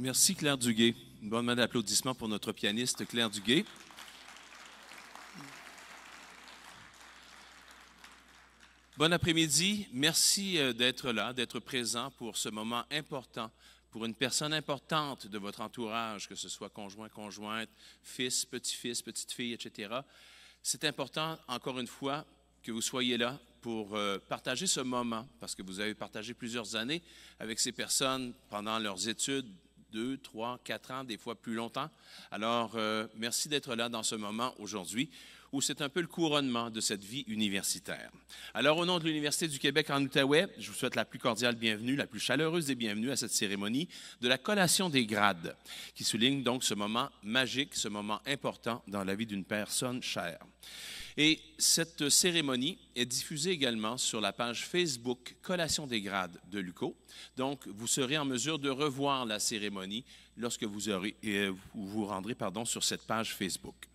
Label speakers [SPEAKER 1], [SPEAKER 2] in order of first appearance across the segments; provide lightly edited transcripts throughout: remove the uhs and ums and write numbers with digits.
[SPEAKER 1] Merci Claire Duguay. Une bonne main d'applaudissements pour notre pianiste Claire Duguay. Bon après-midi. Merci d'être là, d'être présent pour ce moment important, pour une personne importante de votre entourage, que ce soit conjoint, conjointe, fils, petit-fils, petite-fille, etc. C'est important, encore une fois, que vous soyez là pour partager ce moment, parce que vous avez partagé plusieurs années avec ces personnes pendant leurs études, 2, 3, 4 ans, des fois plus longtemps. Alors, merci d'être là dans ce moment aujourd'hui, où c'est un peu le couronnement de cette vie universitaire. Alors, au nom de l'Université du Québec en Outaouais, je vous souhaite la plus cordiale bienvenue, la plus chaleureuse des bienvenues à cette cérémonie de la collation des grades, qui souligne donc ce moment magique, ce moment important dans la vie d'une personne chère. Et cette cérémonie est diffusée également sur la page Facebook Collation des grades de l'UQO. Donc, vous serez en mesure de revoir la cérémonie lorsque vous vous rendrez sur cette page Facebook.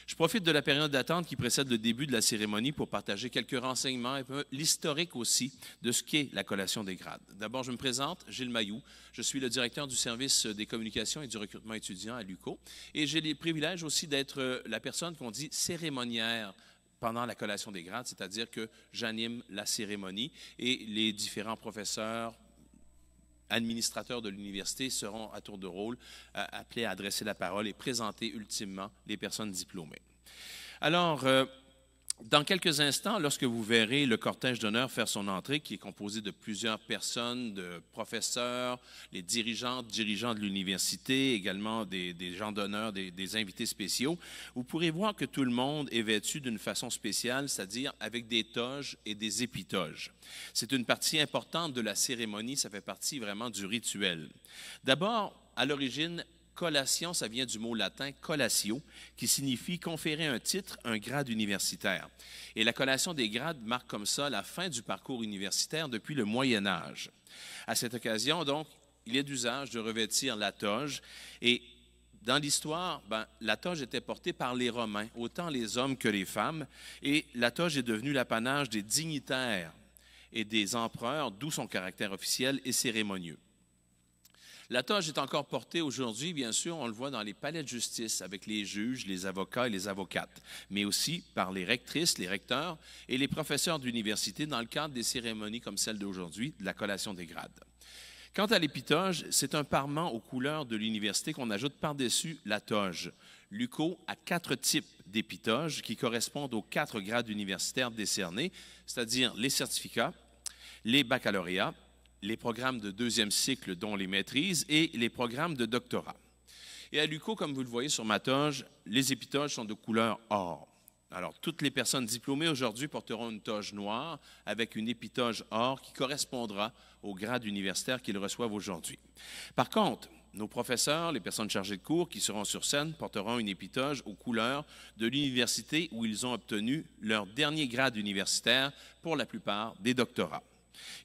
[SPEAKER 1] Je profite de la période d'attente qui précède le début de la cérémonie pour partager quelques renseignements et l'historique aussi de ce qu'est la collation des grades. D'abord, je me présente, Gilles Mailloux. Je suis le directeur du service des communications et du recrutement étudiant à l'UQO. Et j'ai le privilège aussi d'être la personne qu'on dit cérémoniaire pendant la collation des grades, c'est-à-dire que j'anime la cérémonie et les différents professeurs, administrateurs de l'université seront à tour de rôle appelés à adresser la parole et présenter ultimement les personnes diplômées. Alors, dans quelques instants, lorsque vous verrez le cortège d'honneur faire son entrée, qui est composé de plusieurs personnes, de professeurs, les dirigeants de l'université, également des gens d'honneur, des invités spéciaux, vous pourrez voir que tout le monde est vêtu d'une façon spéciale, c'est-à-dire avec des toges et des épitoges. C'est une partie importante de la cérémonie, ça fait partie vraiment du rituel. D'abord, à l'origine, collation, ça vient du mot latin collatio, qui signifie conférer un titre, un grade universitaire. Et la collation des grades marque comme ça la fin du parcours universitaire depuis le Moyen Âge. À cette occasion, donc, il est d'usage de revêtir la toge. Et dans l'histoire, la toge était portée par les Romains, autant les hommes que les femmes. Et la toge est devenue l'apanage des dignitaires et des empereurs, d'où son caractère officiel et cérémonieux. La toge est encore portée aujourd'hui, bien sûr, on le voit dans les palais de justice avec les juges, les avocats et les avocates, mais aussi par les rectrices, les recteurs et les professeurs d'université dans le cadre des cérémonies comme celle d'aujourd'hui, de la collation des grades. Quant à l'épitoge, c'est un parement aux couleurs de l'université qu'on ajoute par-dessus la toge. L'UQO a 4 types d'épitoges qui correspondent aux 4 grades universitaires décernés, c'est-à-dire les certificats, les baccalauréats, les programmes de deuxième cycle, dont les maîtrises, et les programmes de doctorat. Et à l'UQO, comme vous le voyez sur ma toge, les épitoges sont de couleur or. Alors, toutes les personnes diplômées aujourd'hui porteront une toge noire avec une épitoge or qui correspondra au grade universitaire qu'ils reçoivent aujourd'hui. Par contre, nos professeurs, les personnes chargées de cours qui seront sur scène, porteront une épitoge aux couleurs de l'université où ils ont obtenu leur dernier grade universitaire pour la plupart des doctorats.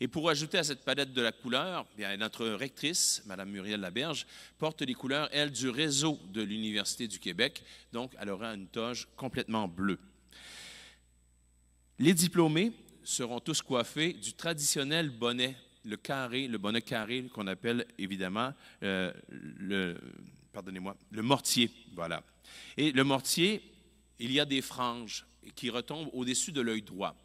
[SPEAKER 1] Et pour ajouter à cette palette de la couleur, bien, notre rectrice, Mme Muriel Laberge, porte les couleurs, elle, du réseau de l'Université du Québec. Donc, elle aura une toge complètement bleue. Les diplômés seront tous coiffés du traditionnel bonnet, le bonnet carré qu'on appelle évidemment le mortier. Voilà. Et le mortier, il y a des franges qui retombent au-dessus de l'œil droit.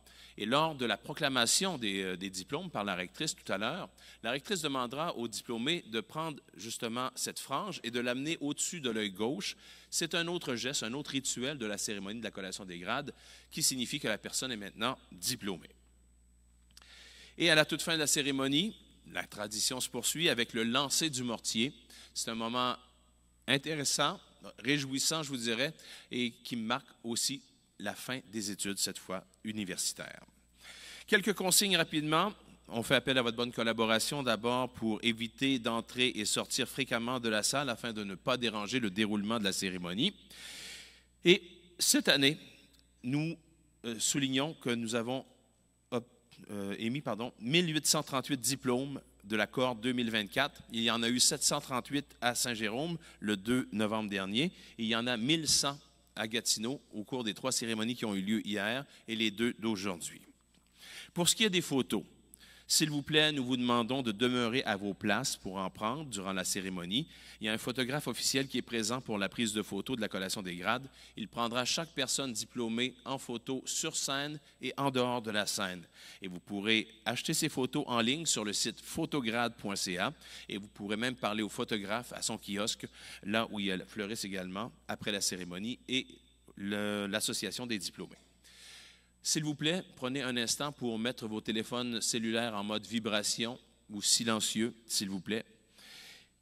[SPEAKER 1] Et lors de la proclamation des diplômes par la rectrice tout à l'heure, la rectrice demandera aux diplômés de prendre justement cette frange et de l'amener au-dessus de l'œil gauche. C'est un autre geste, un autre rituel de la cérémonie de la collation des grades qui signifie que la personne est maintenant diplômée. Et à la toute fin de la cérémonie, la tradition se poursuit avec le lancer du mortier. C'est un moment intéressant, réjouissant, je vous dirais, et qui marque aussi la fin des études, cette fois universitaires. Quelques consignes rapidement. On fait appel à votre bonne collaboration d'abord pour éviter d'entrer et sortir fréquemment de la salle afin de ne pas déranger le déroulement de la cérémonie. Et cette année, nous soulignons que nous avons émis 1838 diplômes de la cohorte 2024. Il y en a eu 738 à Saint-Jérôme le 2 novembre dernier et il y en a 1100 à Gatineau au cours des 3 cérémonies qui ont eu lieu hier et les 2 d'aujourd'hui. Pour ce qui est des photos, S'il vous plaît, nous vous demandons de demeurer à vos places pour en prendre durant la cérémonie. Il y a un photographe officiel qui est présent pour la prise de photos de la collation des grades. Il prendra chaque personne diplômée en photo sur scène et en dehors de la scène. Et vous pourrez acheter ces photos en ligne sur le site photograde.ca et vous pourrez même parler au photographe à son kiosque, là où il y a le fleuriste également, après la cérémonie et l'association des diplômés. S'il vous plaît, prenez un instant pour mettre vos téléphones cellulaires en mode vibration ou silencieux, s'il vous plaît.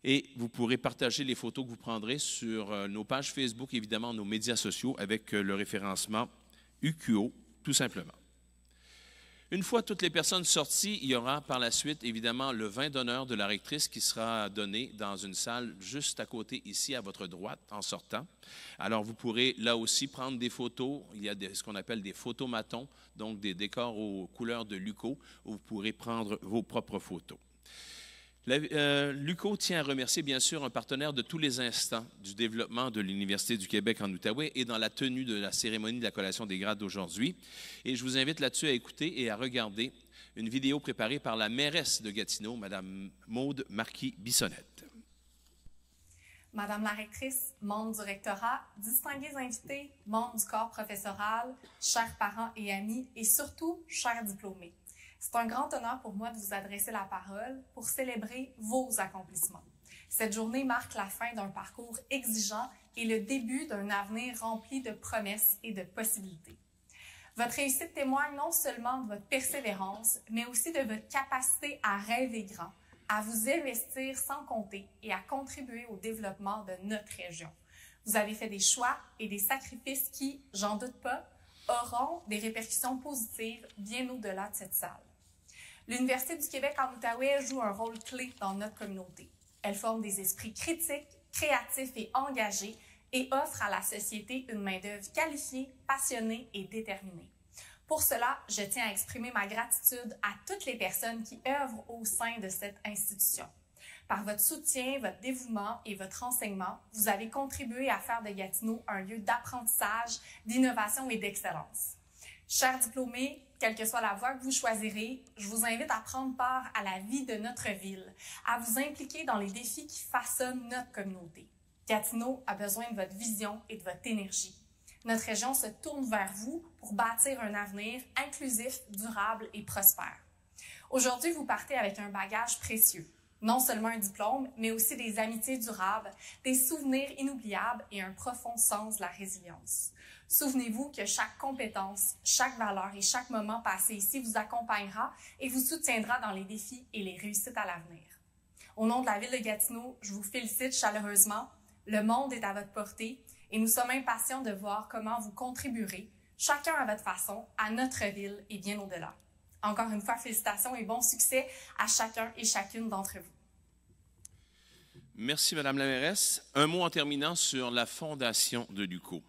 [SPEAKER 1] Et vous pourrez partager les photos que vous prendrez sur nos pages Facebook, évidemment, nos médias sociaux, avec le référencement UQO, tout simplement. Une fois toutes les personnes sorties, il y aura par la suite, évidemment, le vin d'honneur de la rectrice qui sera donné dans une salle juste à côté, ici, à votre droite, en sortant. Alors, vous pourrez là aussi prendre des photos. Il y a ce qu'on appelle des photomatons, donc des décors aux couleurs de l'UQO, où vous pourrez prendre vos propres photos. L'UQO tient à remercier, bien sûr, un partenaire de tous les instants du développement de l'Université du Québec en Outaouais et dans la tenue de la cérémonie de la collation des grades d'aujourd'hui. Et je vous invite là-dessus à écouter et à regarder une vidéo préparée par la mairesse de Gatineau, Mme Maude Marquis-Bissonnette.
[SPEAKER 2] Madame la rectrice, membres du rectorat, distingués invités, membres du corps professoral, chers parents et amis et surtout, chers diplômés. C'est un grand honneur pour moi de vous adresser la parole pour célébrer vos accomplissements. Cette journée marque la fin d'un parcours exigeant et le début d'un avenir rempli de promesses et de possibilités. Votre réussite témoigne non seulement de votre persévérance, mais aussi de votre capacité à rêver grand, à vous investir sans compter et à contribuer au développement de notre région. Vous avez fait des choix et des sacrifices qui, j'en doute pas, auront des répercussions positives bien au-delà de cette salle. L'Université du Québec en Outaouais joue un rôle clé dans notre communauté. Elle forme des esprits critiques, créatifs et engagés et offre à la société une main-d'œuvre qualifiée, passionnée et déterminée. Pour cela, je tiens à exprimer ma gratitude à toutes les personnes qui œuvrent au sein de cette institution. Par votre soutien, votre dévouement et votre enseignement, vous avez contribué à faire de Gatineau un lieu d'apprentissage, d'innovation et d'excellence. Chers diplômés, quelle que soit la voie que vous choisirez, je vous invite à prendre part à la vie de notre ville, à vous impliquer dans les défis qui façonnent notre communauté. Gatineau a besoin de votre vision et de votre énergie. Notre région se tourne vers vous pour bâtir un avenir inclusif, durable et prospère. Aujourd'hui, vous partez avec un bagage précieux. Non seulement un diplôme, mais aussi des amitiés durables, des souvenirs inoubliables et un profond sens de la résilience. Souvenez-vous que chaque compétence, chaque valeur et chaque moment passé ici vous accompagnera et vous soutiendra dans les défis et les réussites à l'avenir. Au nom de la Ville de Gatineau, je vous félicite chaleureusement. Le monde est à votre portée et nous sommes impatients de voir comment vous contribuerez, chacun à votre façon, à notre ville et bien au-delà. Encore une fois, félicitations et bon succès à chacun et chacune d'entre vous.
[SPEAKER 1] Merci, Madame la mairesse. Un mot en terminant sur la fondation de l'UQO.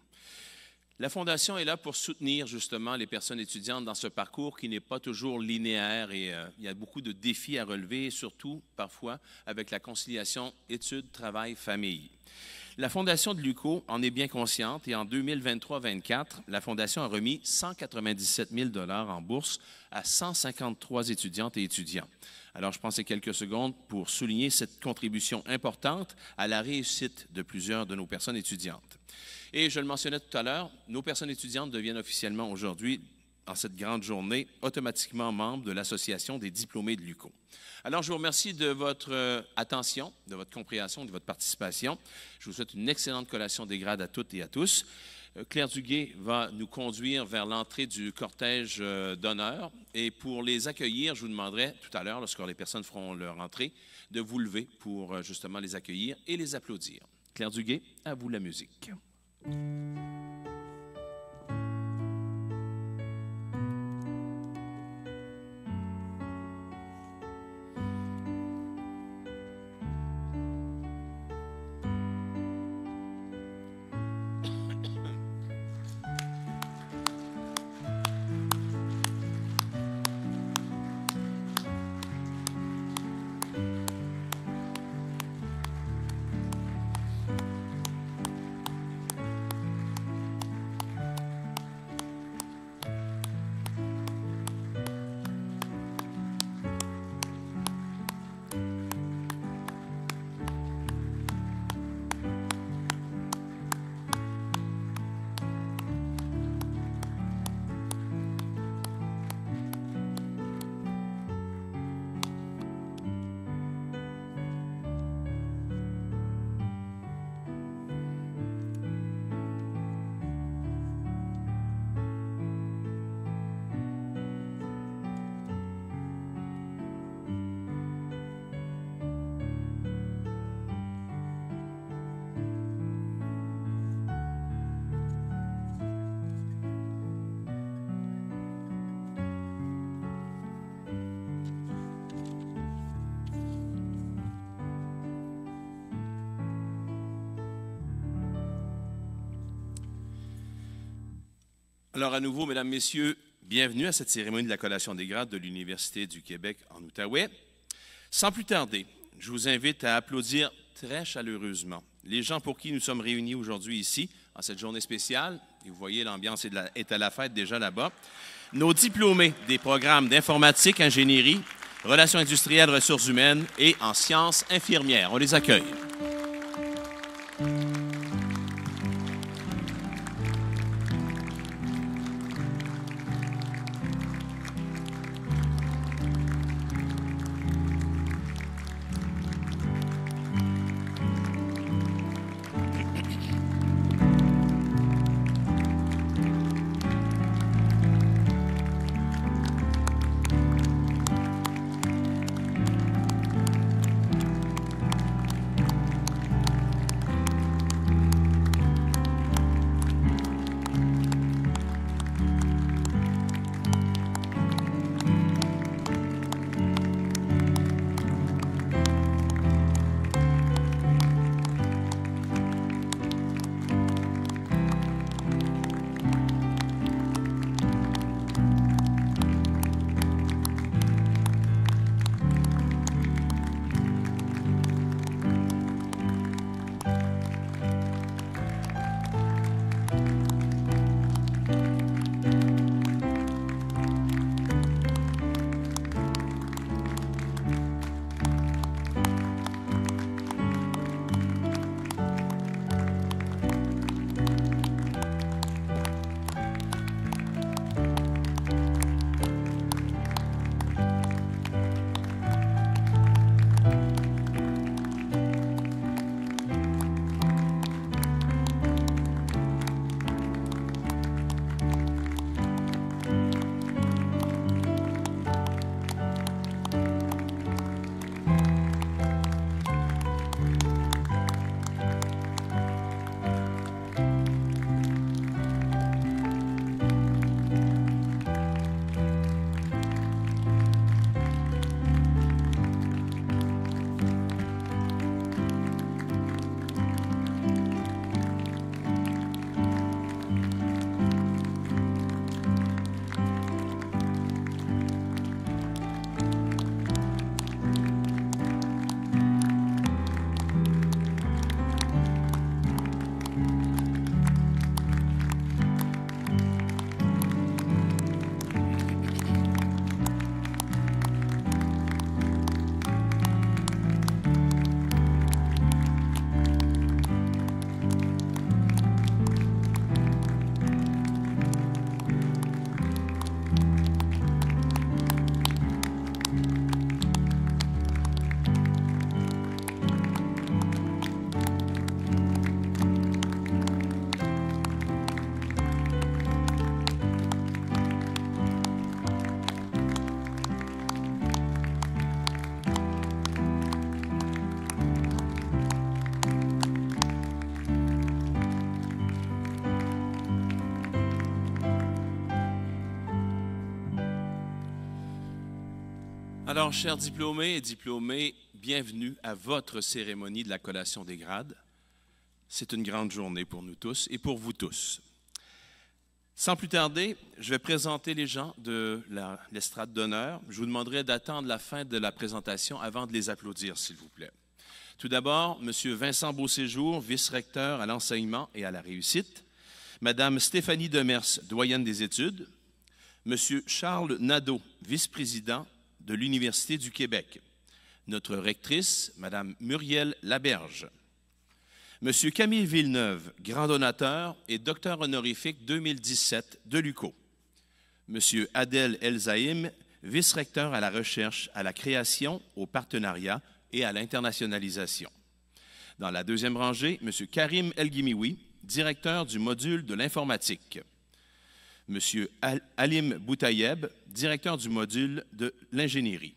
[SPEAKER 1] La Fondation est là pour soutenir justement les personnes étudiantes dans ce parcours qui n'est pas toujours linéaire et il y a beaucoup de défis à relever, surtout parfois avec la conciliation études, travail, famille. La Fondation de l'UQO en est bien consciente et en 2023-24, la Fondation a remis 197 000 $ en bourse à 153 étudiantes et étudiants. Alors, je pensais quelques secondes pour souligner cette contribution importante à la réussite de plusieurs de nos personnes étudiantes. Et je le mentionnais tout à l'heure, nos personnes étudiantes deviennent officiellement aujourd'hui, en cette grande journée, automatiquement membres de l'Association des diplômés de l'UQO. Alors, je vous remercie de votre attention, de votre compréhension, de votre participation. Je vous souhaite une excellente collation des grades à toutes et à tous. Claire Duguay va nous conduire vers l'entrée du cortège d'honneur. Et pour les accueillir, je vous demanderai tout à l'heure, lorsque les personnes feront leur entrée, de vous lever pour justement les accueillir et les applaudir. Claire Duguay, à vous la musique. Alors à nouveau, mesdames, messieurs, bienvenue à cette cérémonie de la collation des grades de l'Université du Québec en Outaouais. Sans plus tarder, je vous invite à applaudir très chaleureusement les gens pour qui nous sommes réunis aujourd'hui ici, en cette journée spéciale. Et vous voyez, l'ambiance est à la fête déjà là-bas. Nos diplômés des programmes d'informatique, ingénierie, relations industrielles, ressources humaines et en sciences infirmières. On les accueille. Alors, chers diplômés et diplômées, bienvenue à votre cérémonie de la collation des grades. C'est une grande journée pour nous tous et pour vous tous. Sans plus tarder, je vais présenter les gens de l'estrade d'honneur. Je vous demanderai d'attendre la fin de la présentation avant de les applaudir, s'il vous plaît. Tout d'abord, M. Vincent Beauséjour, vice-recteur à l'enseignement et à la réussite. Mme Stéphanie Demers, doyenne des études. M. Charles Nadeau, vice-président de l'Université du Québec. Notre rectrice, Mme Muriel Laberge. M. Camille Villeneuve, grand donateur et docteur honorifique 2017 de l'UQO. M. Adel Elzaïm, vice-recteur à la recherche, à la création, au partenariat et à l'internationalisation. Dans la deuxième rangée, M. Karim Elghimioui, directeur du module de l'informatique. M. Halim Boutayeb, directeur du module de l'ingénierie.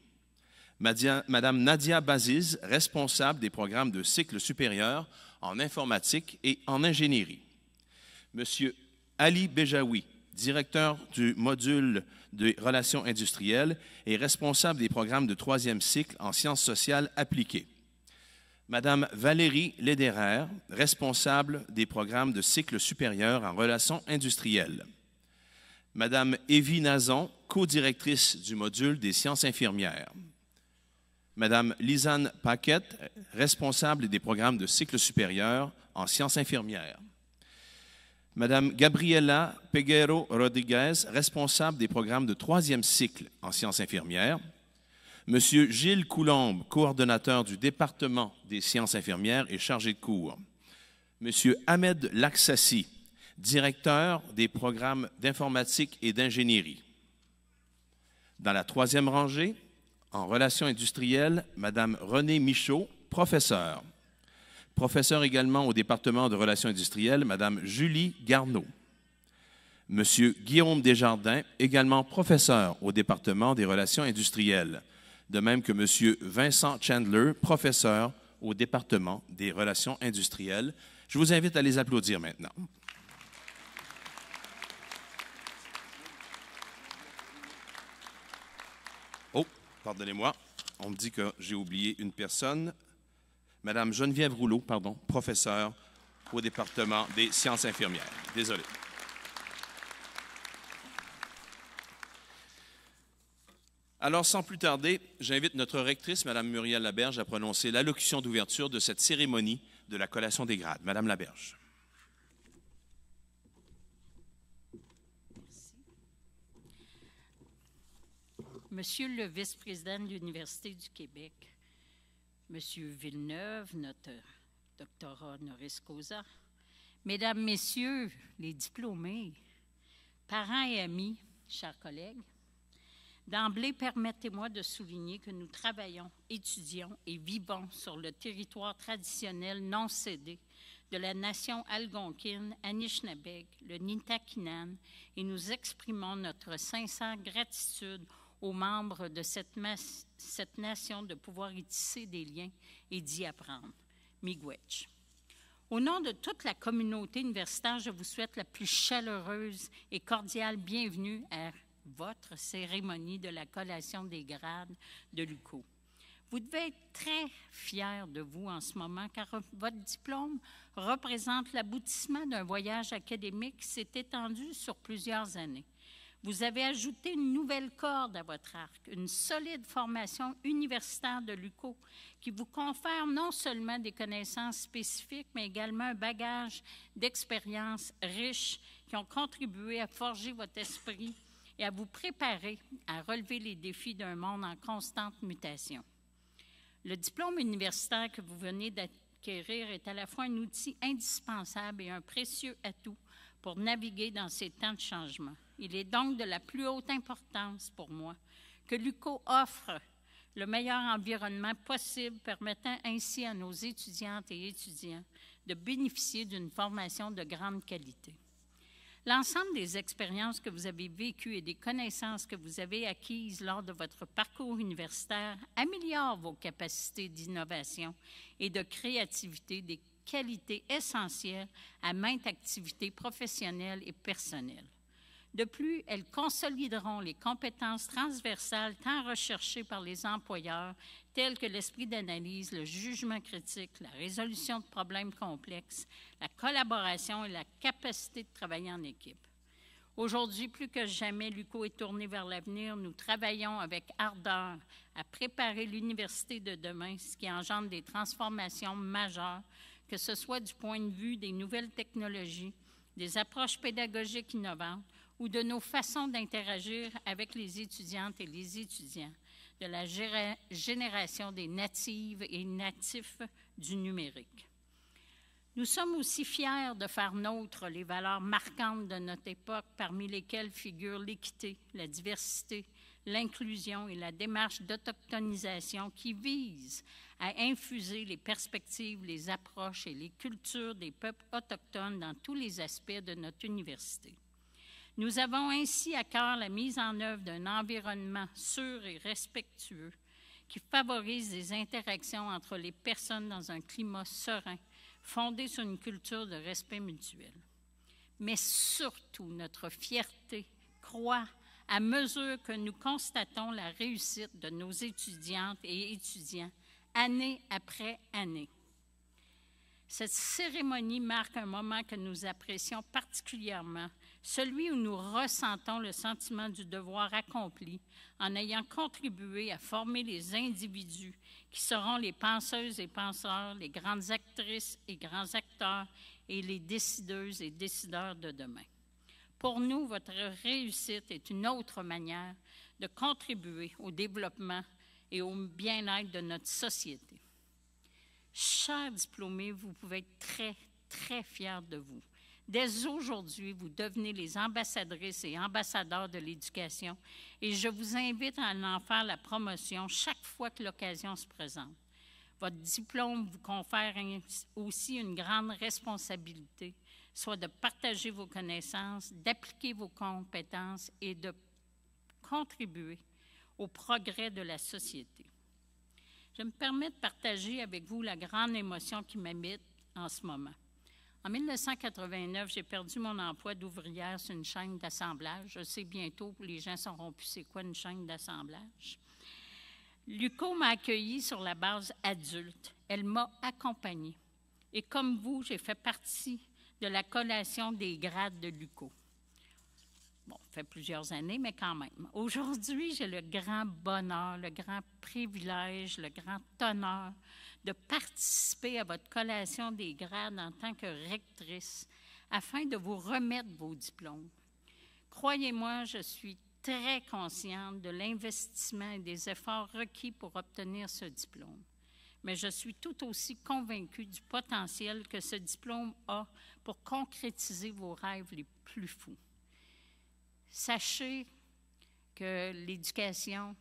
[SPEAKER 1] Mme Nadia Baziz, responsable des programmes de cycle supérieur en informatique et en ingénierie. M. Ali Bejaoui, directeur du module de relations industrielles et responsable des programmes de troisième cycle en sciences sociales appliquées. Mme Valérie Lederer, responsable des programmes de cycle supérieur en relations industrielles. Madame Evie Nazon, co-directrice du module des sciences infirmières. Madame Lisanne Paquette, responsable des programmes de cycle supérieur en sciences infirmières. Madame Gabriela Peguero Rodriguez, responsable des programmes de 3e cycle en sciences infirmières. Monsieur Gilles Coulombe, coordonnateur du département des sciences infirmières et chargé de cours. Monsieur Ahmed Laksassi, directeur des programmes d'informatique et d'ingénierie. Dans la 3e rangée, en relations industrielles, Madame Renée Michaud, professeure. Professeur également au département de relations industrielles, Madame Julie Garneau. Monsieur Guillaume Desjardins, également professeur au département des relations industrielles, de même que Monsieur Vincent Chandler, professeur au département des relations industrielles. Je vous invite à les applaudir maintenant. Oh, pardonnez-moi, on me dit que j'ai oublié une personne. Madame Geneviève Rouleau, pardon, professeure au département des sciences infirmières. Désolé. Alors, sans plus tarder, j'invite notre rectrice, Madame Muriel Laberge, à prononcer l'allocution d'ouverture de cette cérémonie de la collation des grades. Madame Laberge.
[SPEAKER 3] Monsieur le vice-président de l'Université du Québec, Monsieur Villeneuve, notre doctorat honoris causa, Mesdames, Messieurs les diplômés, parents et amis, chers collègues, d'emblée, permettez-moi de souligner que nous travaillons, étudions et vivons sur le territoire traditionnel non cédé de la nation algonquine, Anishinaabe, le Nitakinan, et nous exprimons notre sincère gratitude aux membres de cette nation de pouvoir y tisser des liens et d'y apprendre. Miigwech. Au nom de toute la communauté universitaire, je vous souhaite la plus chaleureuse et cordiale bienvenue à votre cérémonie de la collation des grades de l'UQO. Vous devez être très fiers de vous en ce moment, car votre diplôme représente l'aboutissement d'un voyage académique qui s'est étendu sur plusieurs années. Vous avez ajouté une nouvelle corde à votre arc, une solide formation universitaire de l'UQO qui vous confère non seulement des connaissances spécifiques, mais également un bagage d'expériences riches qui ont contribué à forger votre esprit et à vous préparer à relever les défis d'un monde en constante mutation. Le diplôme universitaire que vous venez d'acquérir est à la fois un outil indispensable et un précieux atout pour naviguer dans ces temps de changement. Il est donc de la plus haute importance pour moi que l'UQO offre le meilleur environnement possible, permettant ainsi à nos étudiantes et étudiants de bénéficier d'une formation de grande qualité. L'ensemble des expériences que vous avez vécues et des connaissances que vous avez acquises lors de votre parcours universitaire améliorent vos capacités d'innovation et de créativité, des qualités essentielles à maintes activités professionnelles et personnelles. De plus, elles consolideront les compétences transversales tant recherchées par les employeurs, telles que l'esprit d'analyse, le jugement critique, la résolution de problèmes complexes, la collaboration et la capacité de travailler en équipe. Aujourd'hui, plus que jamais, l'UQO est tourné vers l'avenir. Nous travaillons avec ardeur à préparer l'université de demain, ce qui engendre des transformations majeures, que ce soit du point de vue des nouvelles technologies, des approches pédagogiques innovantes, ou de nos façons d'interagir avec les étudiantes et les étudiants de la génération des natives et natifs du numérique. Nous sommes aussi fiers de faire nôtre les valeurs marquantes de notre époque, parmi lesquelles figurent l'équité, la diversité, l'inclusion et la démarche d'autochtonisation qui vise à infuser les perspectives, les approches et les cultures des peuples autochtones dans tous les aspects de notre université. Nous avons ainsi à cœur la mise en œuvre d'un environnement sûr et respectueux qui favorise des interactions entre les personnes dans un climat serein, fondé sur une culture de respect mutuel. Mais surtout, notre fierté croît à mesure que nous constatons la réussite de nos étudiantes et étudiants, année après année. Cette cérémonie marque un moment que nous apprécions particulièrement, celui où nous ressentons le sentiment du devoir accompli en ayant contribué à former les individus qui seront les penseuses et penseurs, les grandes actrices et grands acteurs et les décideuses et décideurs de demain. Pour nous, votre réussite est une autre manière de contribuer au développement et au bien-être de notre société. Chers diplômés, vous pouvez être très, très fiers de vous. Dès aujourd'hui, vous devenez les ambassadrices et ambassadeurs de l'éducation et je vous invite à en faire la promotion chaque fois que l'occasion se présente. Votre diplôme vous confère aussi une grande responsabilité, soit de partager vos connaissances, d'appliquer vos compétences et de contribuer au progrès de la société. Je me permets de partager avec vous la grande émotion qui m'habite en ce moment. En 1989, j'ai perdu mon emploi d'ouvrière sur une chaîne d'assemblage. Je sais bientôt que les gens sauront plus c'est quoi une chaîne d'assemblage. L'UQO m'a accueillie sur la base adulte. Elle m'a accompagnée. Et comme vous, j'ai fait partie de la collation des grades de l'UQO. Bon, ça fait plusieurs années, mais quand même. Aujourd'hui, j'ai le grand bonheur, le grand privilège, le grand honneur de participer à votre collation des grades en tant que rectrice afin de vous remettre vos diplômes. Croyez-moi, je suis très consciente de l'investissement et des efforts requis pour obtenir ce diplôme. Mais je suis tout aussi convaincue du potentiel que ce diplôme a pour concrétiser vos rêves les plus fous. Sachez que l'éducation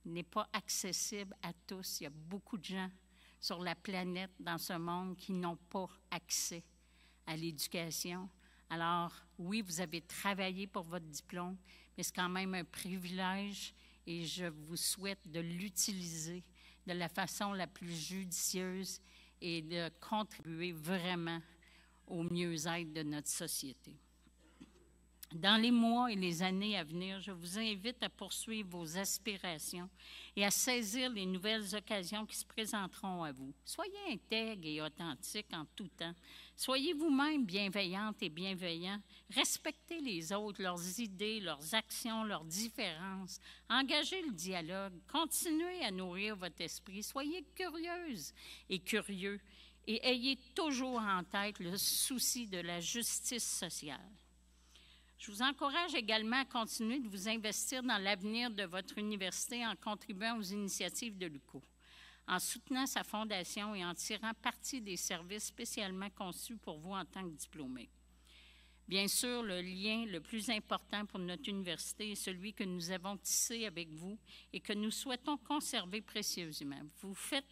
[SPEAKER 3] n'est pas accessible à tous. Il y a beaucoup de gens sur la planète, dans ce monde, qui n'ont pas accès à l'éducation. Alors, oui, vous avez travaillé pour votre diplôme, mais c'est quand même un privilège et je vous souhaite de l'utiliser de la façon la plus judicieuse et de contribuer vraiment au mieux-être de notre société. Dans les mois et les années à venir, je vous invite à poursuivre vos aspirations et à saisir les nouvelles occasions qui se présenteront à vous. Soyez intègres et authentiques en tout temps. Soyez vous-même bienveillantes et bienveillants. Respectez les autres, leurs idées, leurs actions, leurs différences. Engagez le dialogue. Continuez à nourrir votre esprit. Soyez curieuses et curieux et ayez toujours en tête le souci de la justice sociale. Je vous encourage également à continuer de vous investir dans l'avenir de votre université en contribuant aux initiatives de l'UQO, en soutenant sa fondation et en tirant parti des services spécialement conçus pour vous en tant que diplômés. Bien sûr, le lien le plus important pour notre université est celui que nous avons tissé avec vous et que nous souhaitons conserver précieusement. Vous faites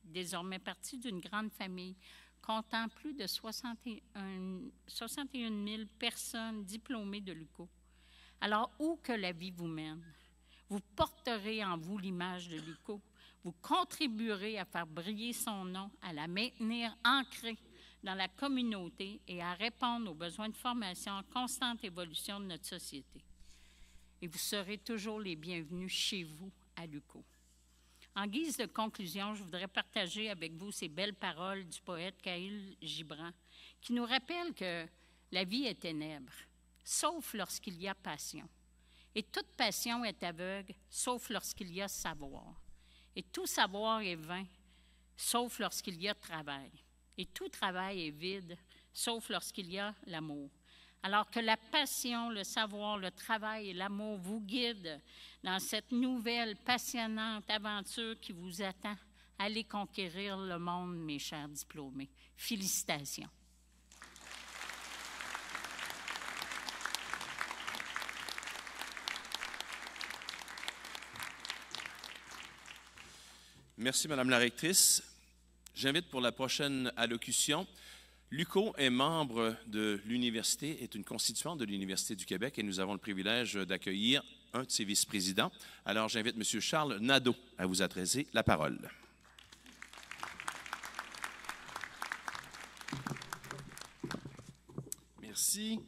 [SPEAKER 3] désormais partie d'une grande famille comptant plus de 61 000 personnes diplômées de l'UQO. Alors, où que la vie vous mène, vous porterez en vous l'image de l'UQO. Vous contribuerez à faire briller son nom, à la maintenir ancrée dans la communauté et à répondre aux besoins de formation en constante évolution de notre société. Et vous serez toujours les bienvenus chez vous à l'UQO. En guise de conclusion, je voudrais partager avec vous ces belles paroles du poète Khalil Gibran, qui nous rappelle que la vie est ténèbre, sauf lorsqu'il y a passion. Et toute passion est aveugle, sauf lorsqu'il y a savoir. Et tout savoir est vain, sauf lorsqu'il y a travail. Et tout travail est vide, sauf lorsqu'il y a l'amour. Alors que la passion, le savoir, le travail et l'amour vous guident dans cette nouvelle passionnante aventure qui vous attend. Allez conquérir le monde, mes chers diplômés. Félicitations.
[SPEAKER 1] Merci, Madame la rectrice. J'invite pour la prochaine allocution. L'UQO est membre de l'université, est une constituante de l'Université du Québec et nous avons le privilège d'accueillir un de ses vice-présidents. Alors, j'invite M. Charles Nadeau à vous adresser la parole.
[SPEAKER 4] Merci.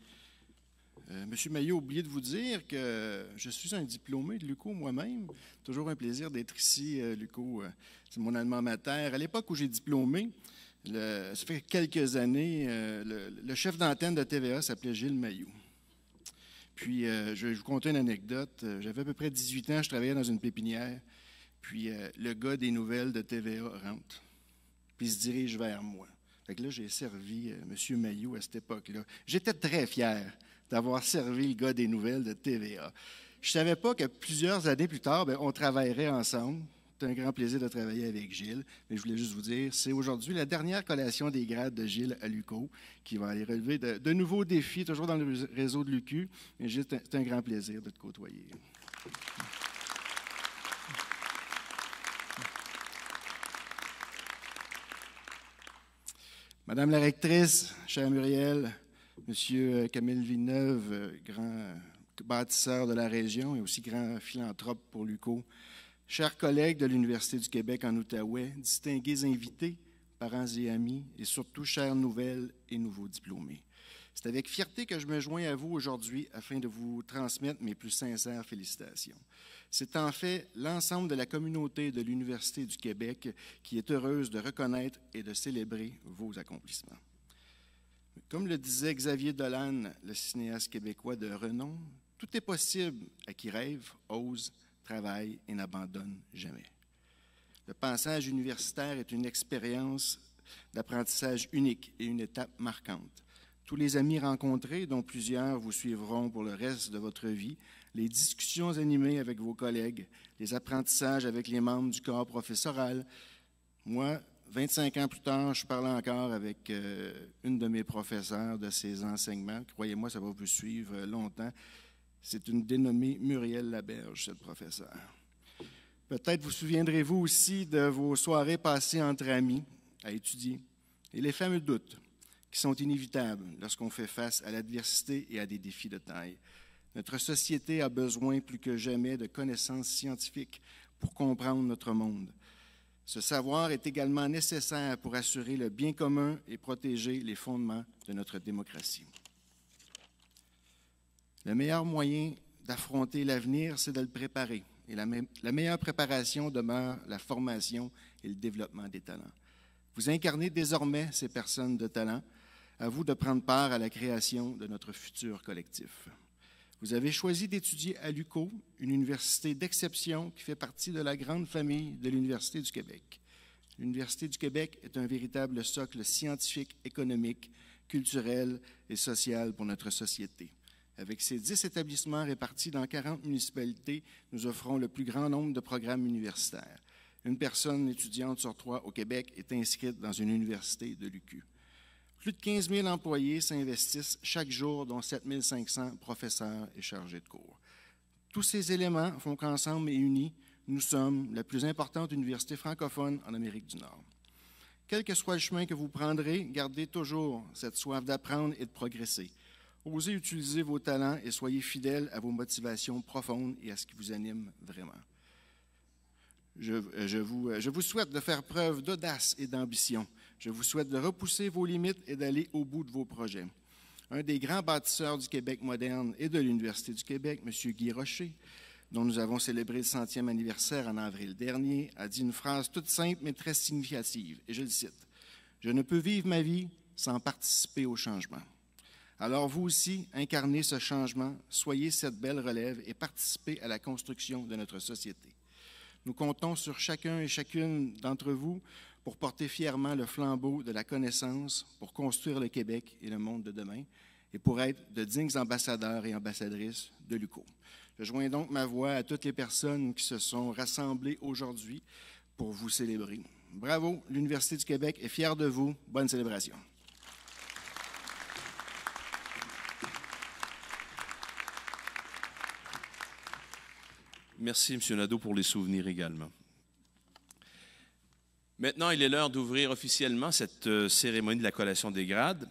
[SPEAKER 4] Monsieur Maillot a oublié de vous dire que je suis un diplômé de l'UQO moi-même. Toujours un plaisir d'être ici. L'UQO, c'est mon alma mater. À l'époque où j'ai diplômé, Ça fait quelques années, le chef d'antenne de TVA s'appelait Gilles Mailloux. Puis, je vais vous conter une anecdote. J'avais à peu près 18 ans, je travaillais dans une pépinière. Puis, le gars des nouvelles de TVA rentre. Puis, il se dirige vers moi. Fait que là, j'ai servi M. Mailloux à cette époque-là. J'étais très fier d'avoir servi le gars des nouvelles de TVA. Je ne savais pas que plusieurs années plus tard, on travaillerait ensemble. C'est un grand plaisir de travailler avec Gilles. Mais je voulais juste vous dire, c'est aujourd'hui la dernière collation des grades de Gilles à l'UQO qui va aller relever de nouveaux défis, toujours dans le réseau de l'UQ. Mais Gilles, c'est un grand plaisir de te côtoyer. Madame la rectrice, chère Muriel, Monsieur Camille Villeneuve, grand bâtisseur de la région et aussi grand philanthrope pour l'UQO, chers collègues de l'Université du Québec en Outaouais, distingués invités, parents et amis, et surtout chères nouvelles et nouveaux diplômés. C'est avec fierté que je me joins à vous aujourd'hui afin de vous transmettre mes plus sincères félicitations. C'est en fait l'ensemble de la communauté de l'Université du Québec qui est heureuse de reconnaître et de célébrer vos accomplissements. Comme le disait Xavier Dolan, le cinéaste québécois de renom, tout est possible à qui rêve, ose, travaille et n'abandonne jamais. Le passage universitaire est une expérience d'apprentissage unique et une étape marquante. Tous les amis rencontrés, dont plusieurs vous suivront pour le reste de votre vie, les discussions animées avec vos collègues, les apprentissages avec les membres du corps professoral. Moi, 25 ans plus tard, je parlais encore avec une de mes professeurs de ses enseignements. Croyez-moi, ça va vous suivre longtemps. C'est une dénommée Muriel Laberge, cette professeure. Peut-être vous souviendrez-vous aussi de vos soirées passées entre amis à étudier et les fameux doutes qui sont inévitables lorsqu'on fait face à l'adversité et à des défis de taille. Notre société a besoin plus que jamais de connaissances scientifiques pour comprendre notre monde. Ce savoir est également nécessaire pour assurer le bien commun et protéger les fondements de notre démocratie. Le meilleur moyen d'affronter l'avenir, c'est de le préparer. Et la meilleure préparation demeure la formation et le développement des talents. Vous incarnez désormais ces personnes de talent. À vous de prendre part à la création de notre futur collectif. Vous avez choisi d'étudier à l'UQO, une université d'exception qui fait partie de la grande famille de l'Université du Québec. L'Université du Québec est un véritable socle scientifique, économique, culturel et social pour notre société. Avec ses 10 établissements répartis dans 40 municipalités, nous offrons le plus grand nombre de programmes universitaires. Une personne étudiante sur 3 au Québec est inscrite dans une université de l'UQ. Plus de 15 000 employés s'investissent chaque jour, dont 7 500 professeurs et chargés de cours. Tous ces éléments font qu'ensemble et unis, nous sommes la plus importante université francophone en Amérique du Nord. Quel que soit le chemin que vous prendrez, gardez toujours cette soif d'apprendre et de progresser. Osez utiliser vos talents et soyez fidèles à vos motivations profondes et à ce qui vous anime vraiment. Je vous souhaite de faire preuve d'audace et d'ambition. Je vous souhaite de repousser vos limites et d'aller au bout de vos projets. Un des grands bâtisseurs du Québec moderne et de l'Université du Québec, M. Guy Rocher, dont nous avons célébré le 100e anniversaire en avril dernier, a dit une phrase toute simple mais très significative, et je le cite. « Je ne peux vivre ma vie sans participer au changement. » Alors vous aussi, incarnez ce changement, soyez cette belle relève et participez à la construction de notre société. Nous comptons sur chacun et chacune d'entre vous pour porter fièrement le flambeau de la connaissance, pour construire le Québec et le monde de demain, et pour être de dignes ambassadeurs et ambassadrices de l'UQO. Je joins donc ma voix à toutes les personnes qui se sont rassemblées aujourd'hui pour vous célébrer. Bravo, l'Université du Québec est fière de vous. Bonne célébration.
[SPEAKER 1] Merci, M. Nadeau, pour les souvenirs également. Maintenant, il est l'heure d'ouvrir officiellement cette cérémonie de la collation des grades,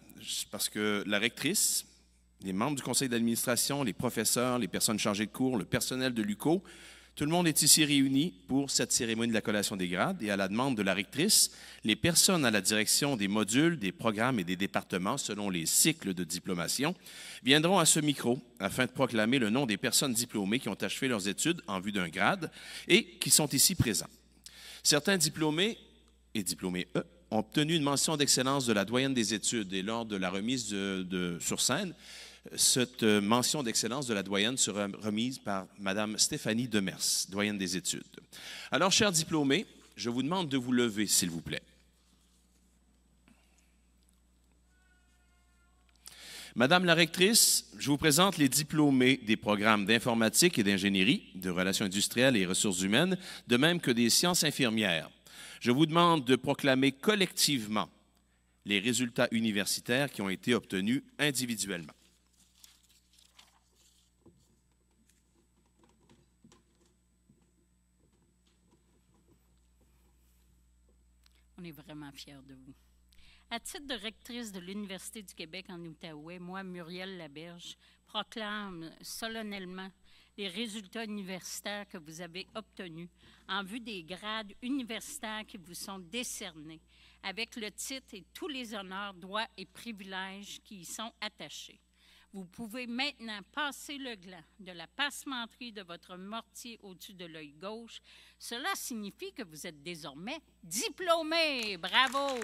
[SPEAKER 1] parce que la rectrice, les membres du conseil d'administration, les professeurs, les personnes chargées de cours, le personnel de l'UQO, tout le monde est ici réuni pour cette cérémonie de la collation des grades. Et à la demande de la rectrice, les personnes à la direction des modules, des programmes et des départements, selon les cycles de diplomation, viendront à ce micro afin de proclamer le nom des personnes diplômées qui ont achevé leurs études en vue d'un grade et qui sont ici présents. Certains diplômés et diplômés obtenu une mention d'excellence de la doyenne des études. Et lors de la remise sur scène, cette mention d'excellence de la doyenne sera remise par Mme Stéphanie Demers, doyenne des études. Alors, chers diplômés, je vous demande de vous lever, s'il vous plaît. Madame la rectrice, je vous présente les diplômés des programmes d'informatique et d'ingénierie, de relations industrielles et ressources humaines, de même que des sciences infirmières. Je vous demande de proclamer collectivement les résultats universitaires qui ont été obtenus individuellement.
[SPEAKER 3] On est vraiment fiers de vous. À titre de rectrice de l'Université du Québec en Outaouais, moi, Muriel Laberge, proclame solennellement les résultats universitaires que vous avez obtenus en vue des grades universitaires qui vous sont décernés, avec le titre et tous les honneurs, droits et privilèges qui y sont attachés. Vous pouvez maintenant passer le gland de la passementerie de votre mortier au-dessus de l'œil gauche. Cela signifie que vous êtes désormais diplômé. Bravo!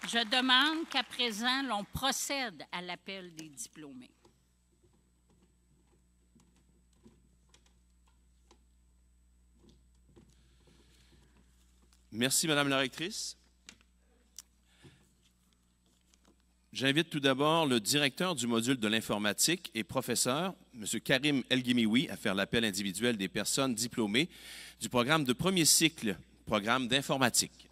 [SPEAKER 3] Je demande qu'à présent, l'on procède à l'appel des diplômés.
[SPEAKER 1] Merci, Madame la rectrice. J'invite tout d'abord le directeur du module de l'informatique et professeur, M. Karim El-Ghemioui, à faire l'appel individuel des personnes diplômées du programme de premier cycle, programme d'informatique.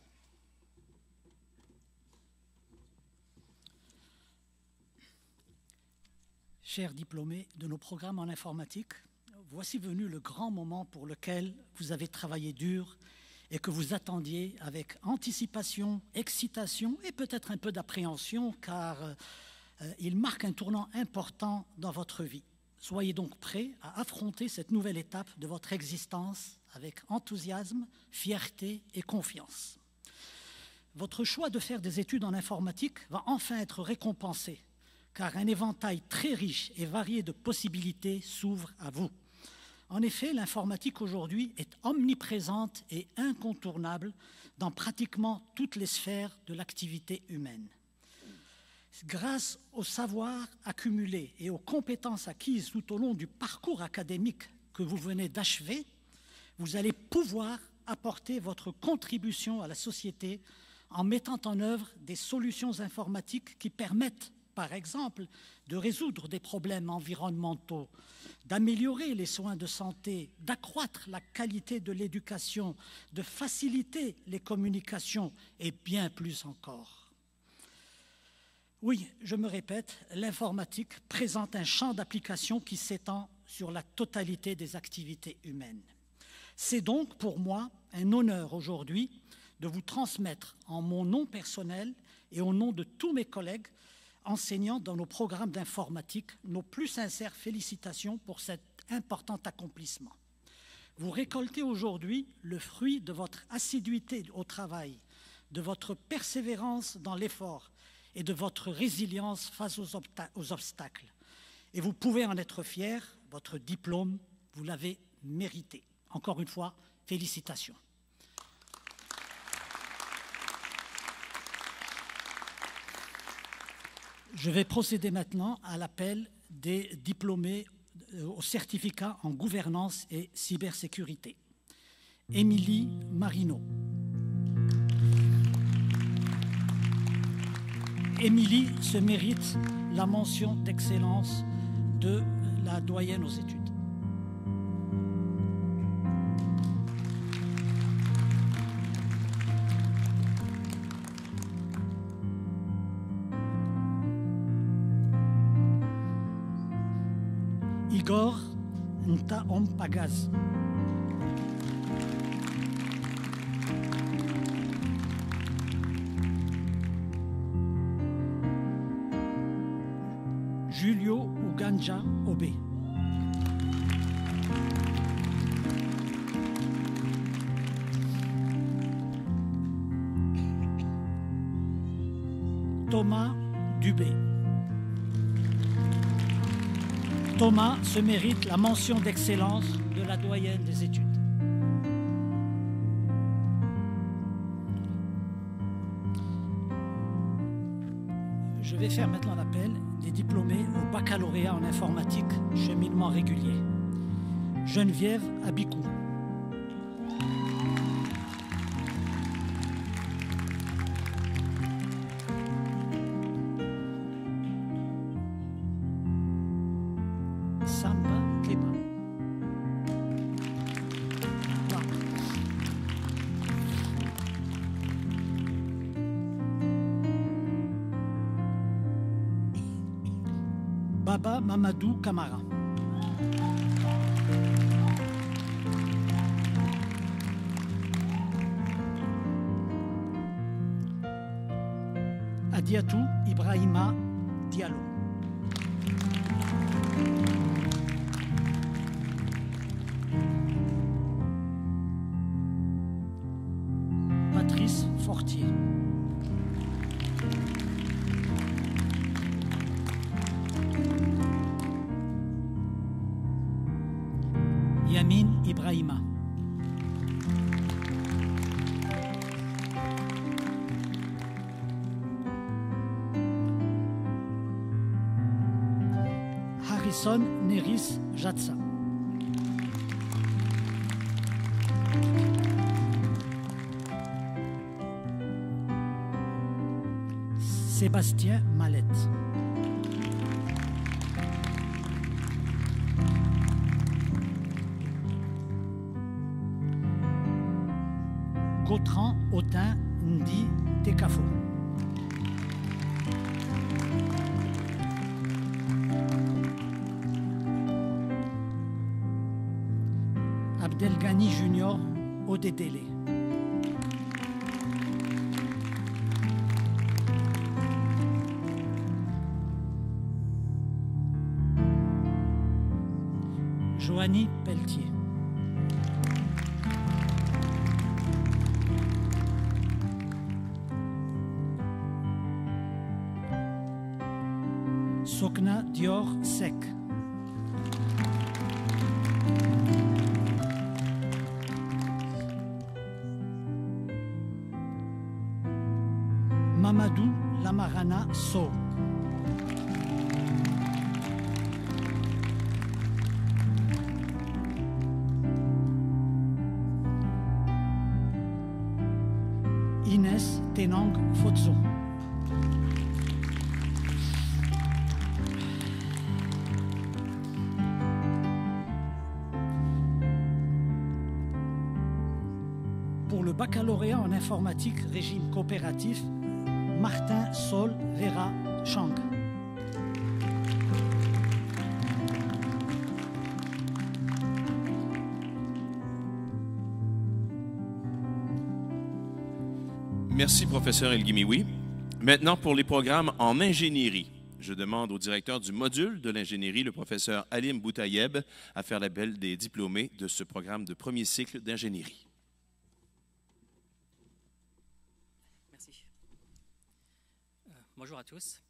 [SPEAKER 5] Chers diplômés de nos programmes en informatique, voici venu le grand moment pour lequel vous avez travaillé dur et que vous attendiez avec anticipation, excitation et peut-être un peu d'appréhension, car il marque un tournant important dans votre vie. Soyez donc prêts à affronter cette nouvelle étape de votre existence avec enthousiasme, fierté et confiance. Votre choix de faire des études en informatique va enfin être récompensé, car un éventail très riche et varié de possibilités s'ouvre à vous. En effet, l'informatique aujourd'hui est omniprésente et incontournable dans pratiquement toutes les sphères de l'activité humaine. Grâce au savoir accumulé et aux compétences acquises tout au long du parcours académique que vous venez d'achever, vous allez pouvoir apporter votre contribution à la société en mettant en œuvre des solutions informatiques qui permettent, par exemple, de résoudre des problèmes environnementaux, d'améliorer les soins de santé, d'accroître la qualité de l'éducation, de faciliter les communications et bien plus encore. Oui, je me répète, l'informatique présente un champ d'application qui s'étend sur la totalité des activités humaines. C'est donc pour moi un honneur aujourd'hui de vous transmettre en mon nom personnel et au nom de tous mes collègues enseignants dans nos programmes d'informatique, nos plus sincères félicitations pour cet important accomplissement. Vous récoltez aujourd'hui le fruit de votre assiduité au travail, de votre persévérance dans l'effort et de votre résilience face aux obstacles. Et vous pouvez en être fiers, votre diplôme, vous l'avez mérité. Encore une fois, félicitations. Je vais procéder maintenant à l'appel des diplômés au certificat en gouvernance et cybersécurité. Émilie Marino. Émilie se mérite la mention d'excellence de la doyenne aux études. Igor Ntaompagaz. Julio Uganja Obe. Thomas Dubé. Thomas se mérite la mention d'excellence de la doyenne des études. Je vais faire maintenant l'appel des diplômés au baccalauréat en informatique, cheminement régulier. Geneviève Abicou. Samba Keba. Baba Mamadou Kamara. Adiatou Ibrahima Diallo. Patrice Fortier. Yamin Ibrahima. Harrison Neris Jatsa. Sébastien Mallette. Gautran Autin Ndi Tekafo. Abdelghani Junior Odedele. Joanie Pelletier. Sokna Dior Sek. Mamadou Lamarana So. Inès Tenang Fotso. Pour le baccalauréat en informatique régime coopératif, Martin Sol Vera Chang.
[SPEAKER 1] Merci, professeur El-Guimioui. Maintenant, pour les programmes en ingénierie, je demande au directeur du module de l'ingénierie, le professeur Halim Boutayeb, à faire l'appel des diplômés de ce programme de premier cycle d'ingénierie.
[SPEAKER 6] Merci. Bonjour à tous.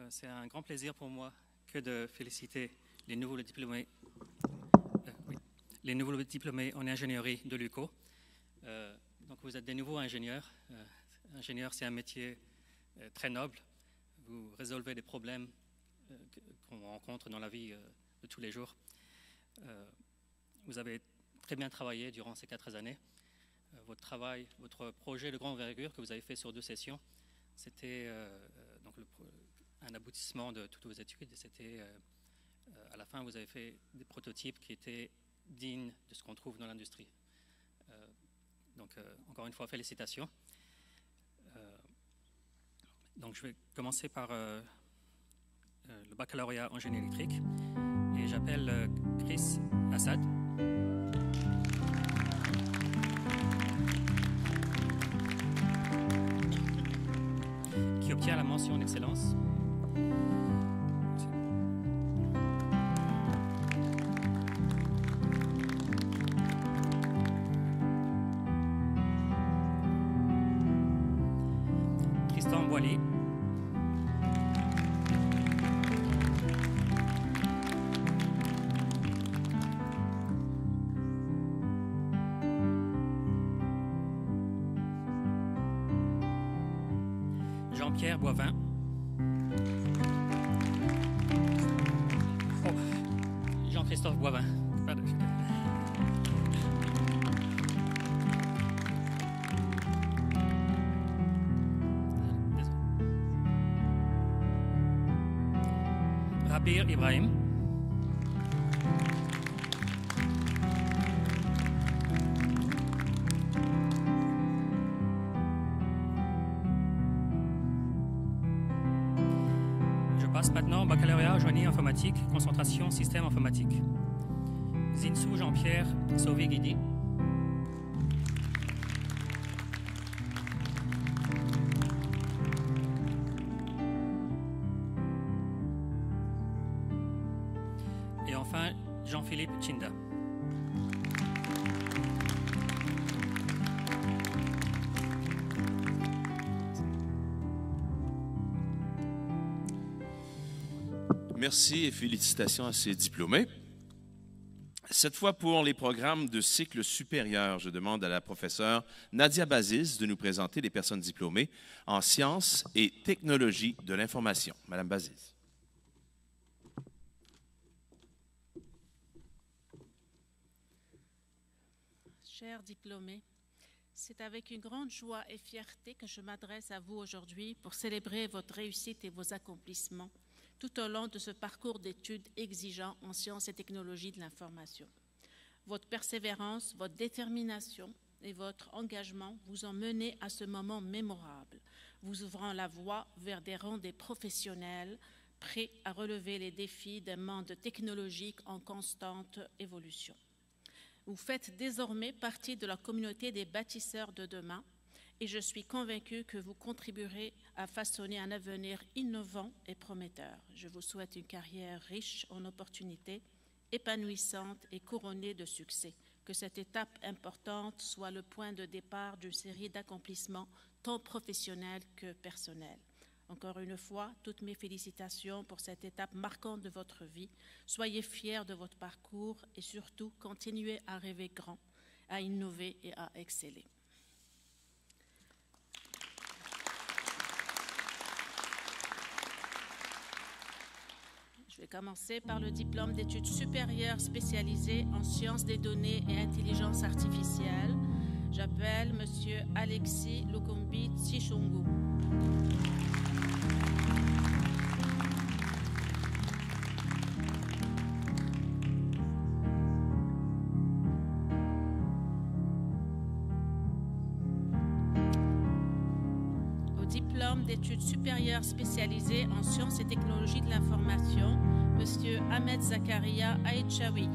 [SPEAKER 6] C'est un grand plaisir pour moi que de féliciter les nouveaux diplômés, en ingénierie de l'UQO. Donc vous êtes des nouveaux ingénieurs. Ingénieur, c'est un métier très noble. Vous résolvez des problèmes qu'on rencontre dans la vie de tous les jours. Vous avez très bien travaillé durant ces 4 années. Votre travail, votre projet de grande envergure que vous avez fait sur 2 sessions, c'était donc un aboutissement de toutes vos études. C'était à la fin, vous avez fait des prototypes qui étaient dignes de ce qu'on trouve dans l'industrie. Donc, encore une fois, félicitations. Donc, je vais commencer par le baccalauréat en génie électrique. Et j'appelle Chris Assad. Qui obtient la mention d'excellence. Tristan Boilly. Jean-Pierre Boivin. Oh, Jean-Christophe Boivin. Pardon. Rabir Ibrahim. Je passe maintenant au baccalauréat génie informatique, concentration système informatique. Zinsou Jean-Pierre Sauvé-Guidi. Et enfin, Jean-Philippe Chinda.
[SPEAKER 1] Merci et félicitations à ces diplômés. Cette fois, pour les programmes de cycle supérieur, je demande à la professeure Nadia Baziz de nous présenter les personnes diplômées en sciences et technologies de l'information. Madame Baziz.
[SPEAKER 7] Chers diplômés, c'est avec une grande joie et fierté que je m'adresse à vous aujourd'hui pour célébrer votre réussite et vos accomplissements tout au long de ce parcours d'études exigeant en sciences et technologies de l'information. Votre persévérance, votre détermination et votre engagement vous ont mené à ce moment mémorable, vous ouvrant la voie vers des rangs des professionnels prêts à relever les défis d'un monde technologique en constante évolution. Vous faites désormais partie de la communauté des bâtisseurs de demain et je suis convaincue que vous contribuerez à façonner un avenir innovant et prometteur. Je vous souhaite une carrière riche en opportunités, épanouissante et couronnée de succès. Que cette étape importante soit le point de départ d'une série d'accomplissements tant professionnels que personnels. Encore une fois, toutes mes félicitations pour cette étape marquante de votre vie. Soyez fiers de votre parcours et surtout, continuez à rêver grand, à innover et à exceller. Je vais commencer par le diplôme d'études supérieures spécialisées en sciences des données et intelligence artificielle. J'appelle M. Alexis Lukumbi Tsishungu. Diplôme d'études supérieures spécialisées en sciences et technologies de l'information, M. Ahmed Zakaria Aïchawi.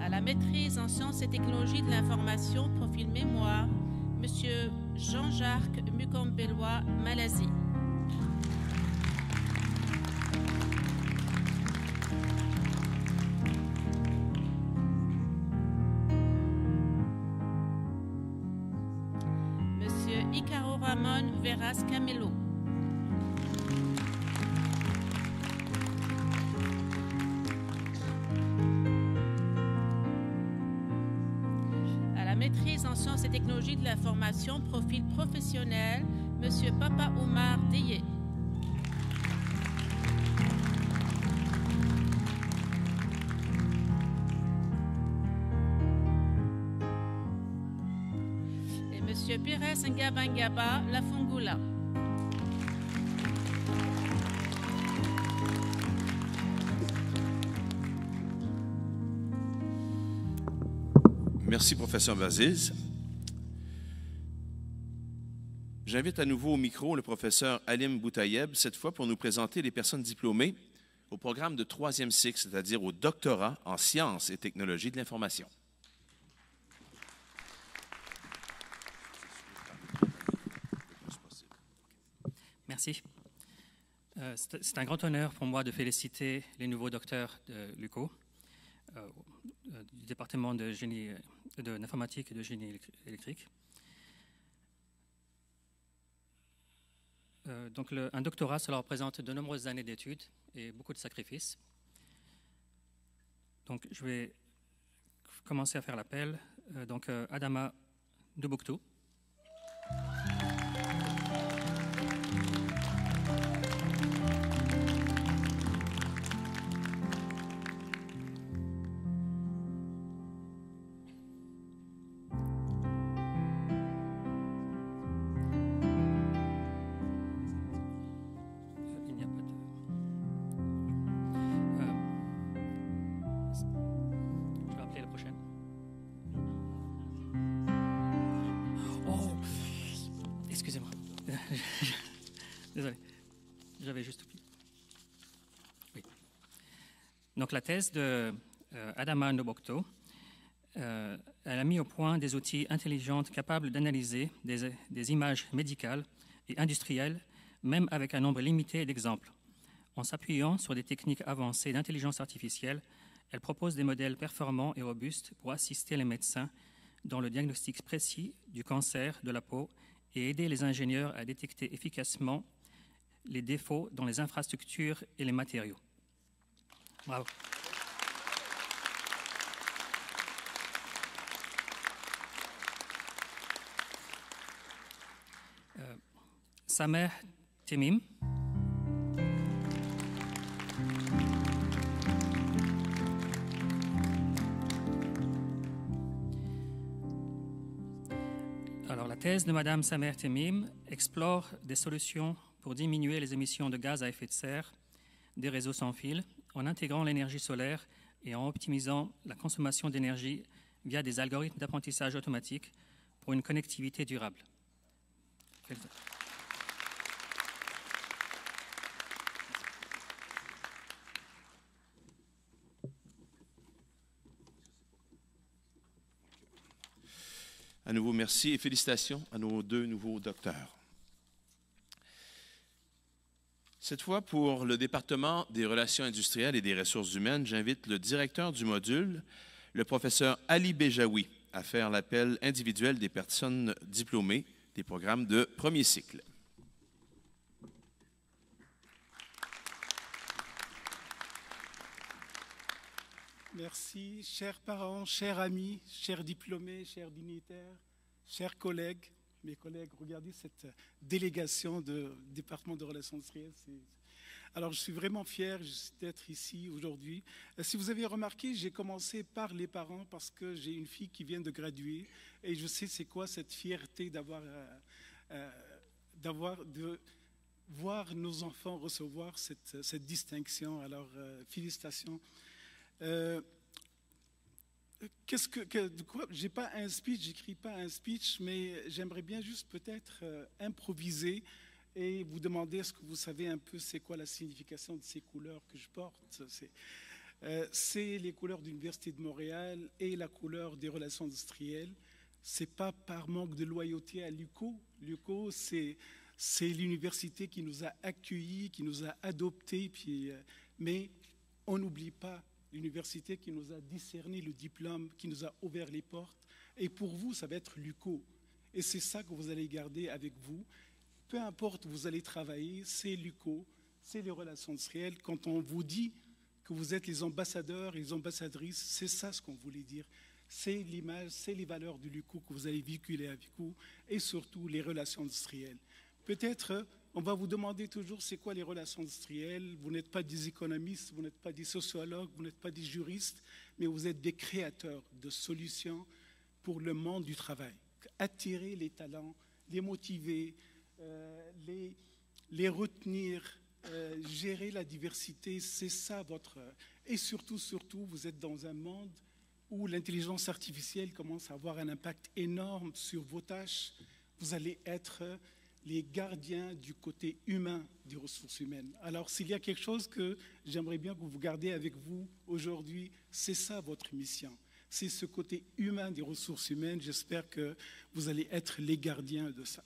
[SPEAKER 7] À la maîtrise en sciences et technologies de l'information, profil mémoire, M. Jean-Jacques Mukombelwa Malazi. Ramon Veras Camelo. À la maîtrise en sciences et technologies de l'information, profil professionnel, M. Papa Omar Diye. M. Pires Ngabangaba Lafungula.
[SPEAKER 1] Merci, professeur Baziz. J'invite à nouveau au micro le professeur Halim Boutayeb, cette fois pour nous présenter les personnes diplômées au programme de 3e cycle, c'est-à-dire au doctorat en sciences et technologies de l'information.
[SPEAKER 6] Merci. C'est un grand honneur pour moi de féliciter les nouveaux docteurs de l'UQO, du département de génie de l'informatique et de génie électrique. Donc un doctorat, cela représente de nombreuses années d'études et beaucoup de sacrifices. Donc je vais commencer à faire l'appel. Donc, Adama Ndubuktu. Désolé, j'avais juste oublié. Oui. Donc la thèse de Adama Ndubuktu, elle a mis au point des outils intelligents capables d'analyser des images médicales et industrielles, même avec un nombre limité d'exemples. En s'appuyant sur des techniques avancées d'intelligence artificielle, elle propose des modèles performants et robustes pour assister les médecins dans le diagnostic précis du cancer de la peau et aider les ingénieurs à détecter efficacement les défauts dans les infrastructures et les matériaux. Bravo. Samer Temim. Alors, la thèse de Madame Samer Temim explore des solutions pour diminuer les émissions de gaz à effet de serre des réseaux sans fil en intégrant l'énergie solaire et en optimisant la consommation d'énergie via des algorithmes d'apprentissage automatique pour une connectivité durable.
[SPEAKER 1] À nouveau, merci et félicitations à nos deux nouveaux docteurs. Cette fois, pour le département des relations industrielles et des ressources humaines, j'invite le directeur du module, le professeur Ali Bejaoui, à faire l'appel individuel des personnes diplômées des programmes de premier cycle.
[SPEAKER 8] Merci, chers parents, chers amis, chers diplômés, chers dignitaires, chers collègues. Mes collègues, regardez cette délégation du département de relations industrielles. Alors, je suis vraiment fier d'être ici aujourd'hui. Si vous avez remarqué, j'ai commencé par les parents parce que j'ai une fille qui vient de graduer et je sais c'est quoi cette fierté de voir nos enfants recevoir cette distinction. Alors, félicitations. J'ai pas un speech, j'écris pas un speech, mais j'aimerais bien juste peut-être improviser et vous demander est-ce que vous savez un peu c'est quoi la signification de ces couleurs que je porte. C'est les couleurs de l'Université de Montréal et la couleur des relations industrielles. C'est pas par manque de loyauté à l'UQO. L'UQO, c'est l'université qui nous a accueillis, qui nous a adoptés, mais on n'oublie pas l'université qui nous a discerné le diplôme, qui nous a ouvert les portes. Et pour vous, ça va être l'UQO. Et c'est ça que vous allez garder avec vous. Peu importe où vous allez travailler, c'est l'UQO, c'est les relations industrielles. Quand on vous dit que vous êtes les ambassadeurs et les ambassadrices, c'est ça ce qu'on voulait dire. C'est l'image, c'est les valeurs de l'UQO que vous allez véhiculer avec vous et surtout les relations industrielles. Peut-être on va vous demander toujours c'est quoi les relations industrielles. Vous n'êtes pas des économistes, vous n'êtes pas des sociologues, vous n'êtes pas des juristes, mais vous êtes des créateurs de solutions pour le monde du travail. Attirer les talents, les motiver, les retenir, gérer la diversité, c'est ça votre... Et surtout, vous êtes dans un monde où l'intelligence artificielle commence à avoir un impact énorme sur vos tâches. Vous allez être les gardiens du côté humain des ressources humaines. Alors, s'il y a quelque chose que j'aimerais bien que vous gardiez avec vous aujourd'hui, c'est ça votre mission. C'est ce côté humain des ressources humaines. J'espère que vous allez être les gardiens de ça.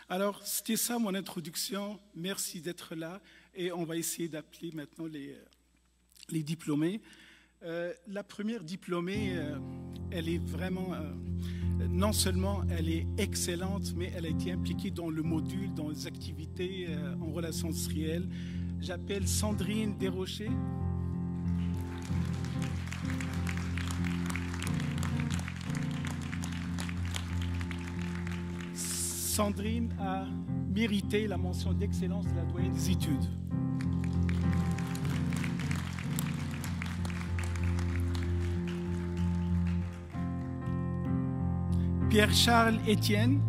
[SPEAKER 8] Alors, c'était ça mon introduction. Merci d'être là. Et on va essayer d'appeler maintenant les diplômés. La première diplômée, elle est vraiment... non seulement elle est excellente, mais elle a été impliquée dans le module, dans les activités en relations industrielles. J'appelle Sandrine Desrochers. Sandrine a mérité la mention d'excellence de la doyenne des études. Pierre-Charles Etienne.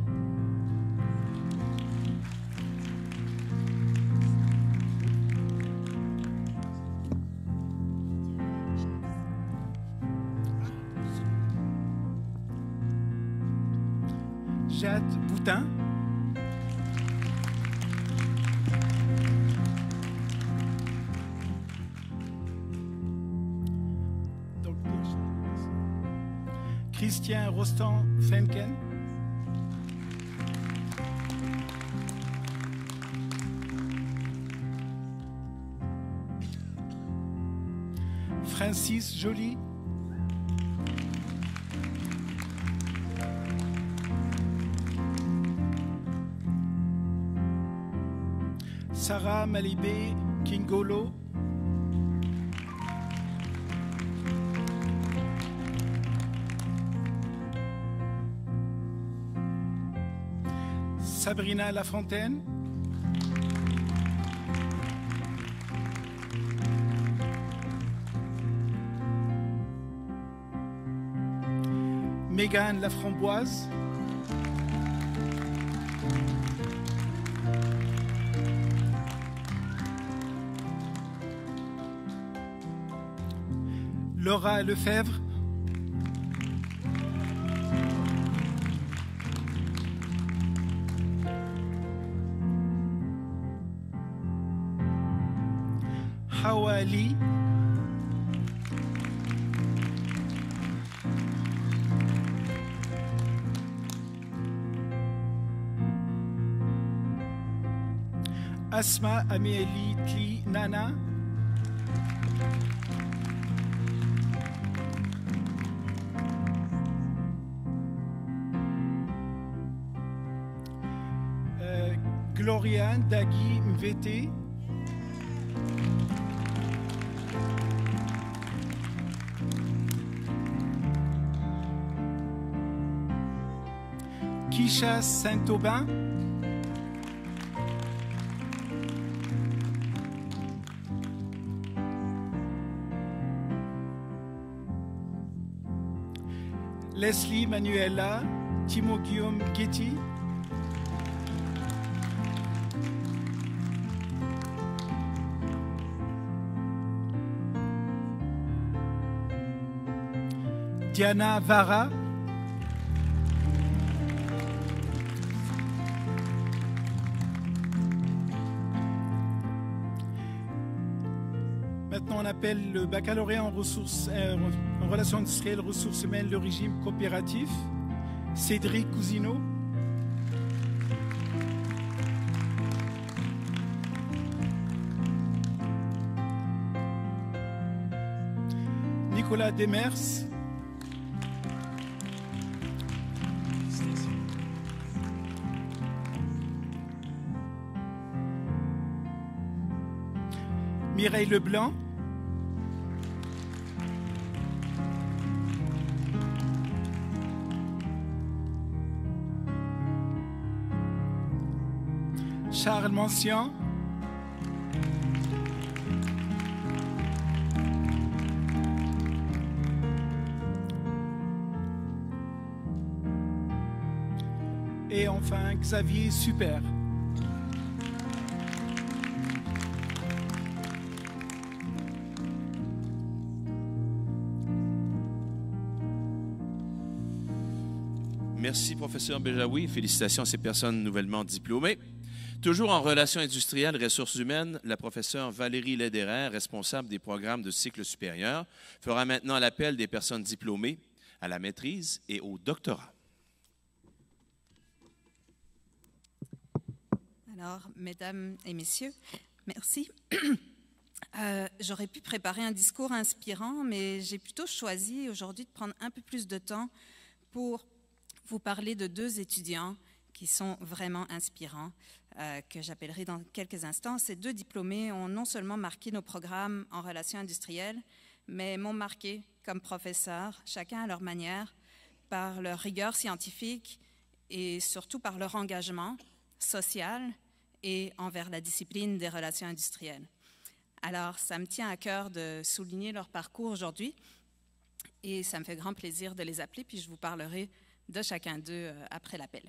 [SPEAKER 8] Jade Boutin. Christian Rostand Fenken. Francis Joly. Sarah Malibé Kingolo. Sabrina Lafontaine. Mégane Laframboise. Laura Lefebvre. Hawa Ali. Asma Amélie Tli Nana. Gloriane Dagui Mvete. Kisha Saint-Aubin. Leslie Manuela Timo Guillaume Getty. Diana Vara. Maintenant, on appelle le baccalauréat en ressources, en relations industrielles, ressources humaines, le régime coopératif, Cédric Cousineau. Nicolas Demers. Mireille Leblanc. Charles Mancian. Et enfin Xavier Super.
[SPEAKER 1] Merci, professeur Bejaoui. Félicitations à ces personnes nouvellement diplômées. Toujours en relations industrielles et ressources humaines, la professeure Valérie Lederer, responsable des programmes de cycle supérieur, fera maintenant l'appel des personnes diplômées à la maîtrise et au doctorat.
[SPEAKER 9] Alors, mesdames et messieurs, merci. J'aurais pu préparer un discours inspirant, mais j'ai plutôt choisi aujourd'hui de prendre un peu plus de temps pour vous parler de deux étudiants qui sont vraiment inspirants, que j'appellerai dans quelques instants. Ces deux diplômés ont non seulement marqué nos programmes en relations industrielles, mais m'ont marqué comme professeur, chacun à leur manière, par leur rigueur scientifique et surtout par leur engagement social et envers la discipline des relations industrielles. Alors, ça me tient à cœur de souligner leur parcours aujourd'hui et ça me fait grand plaisir de les appeler, puis je vous parlerai de chacun d'eux après l'appel.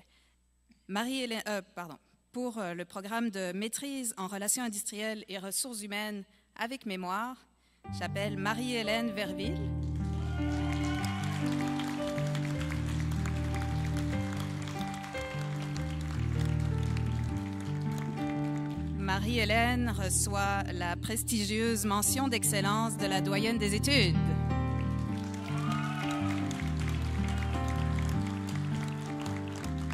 [SPEAKER 9] Pour le programme de maîtrise en relations industrielles et ressources humaines avec mémoire, j'appelle Marie-Hélène Verville. Marie-Hélène reçoit la prestigieuse mention d'excellence de la doyenne des études.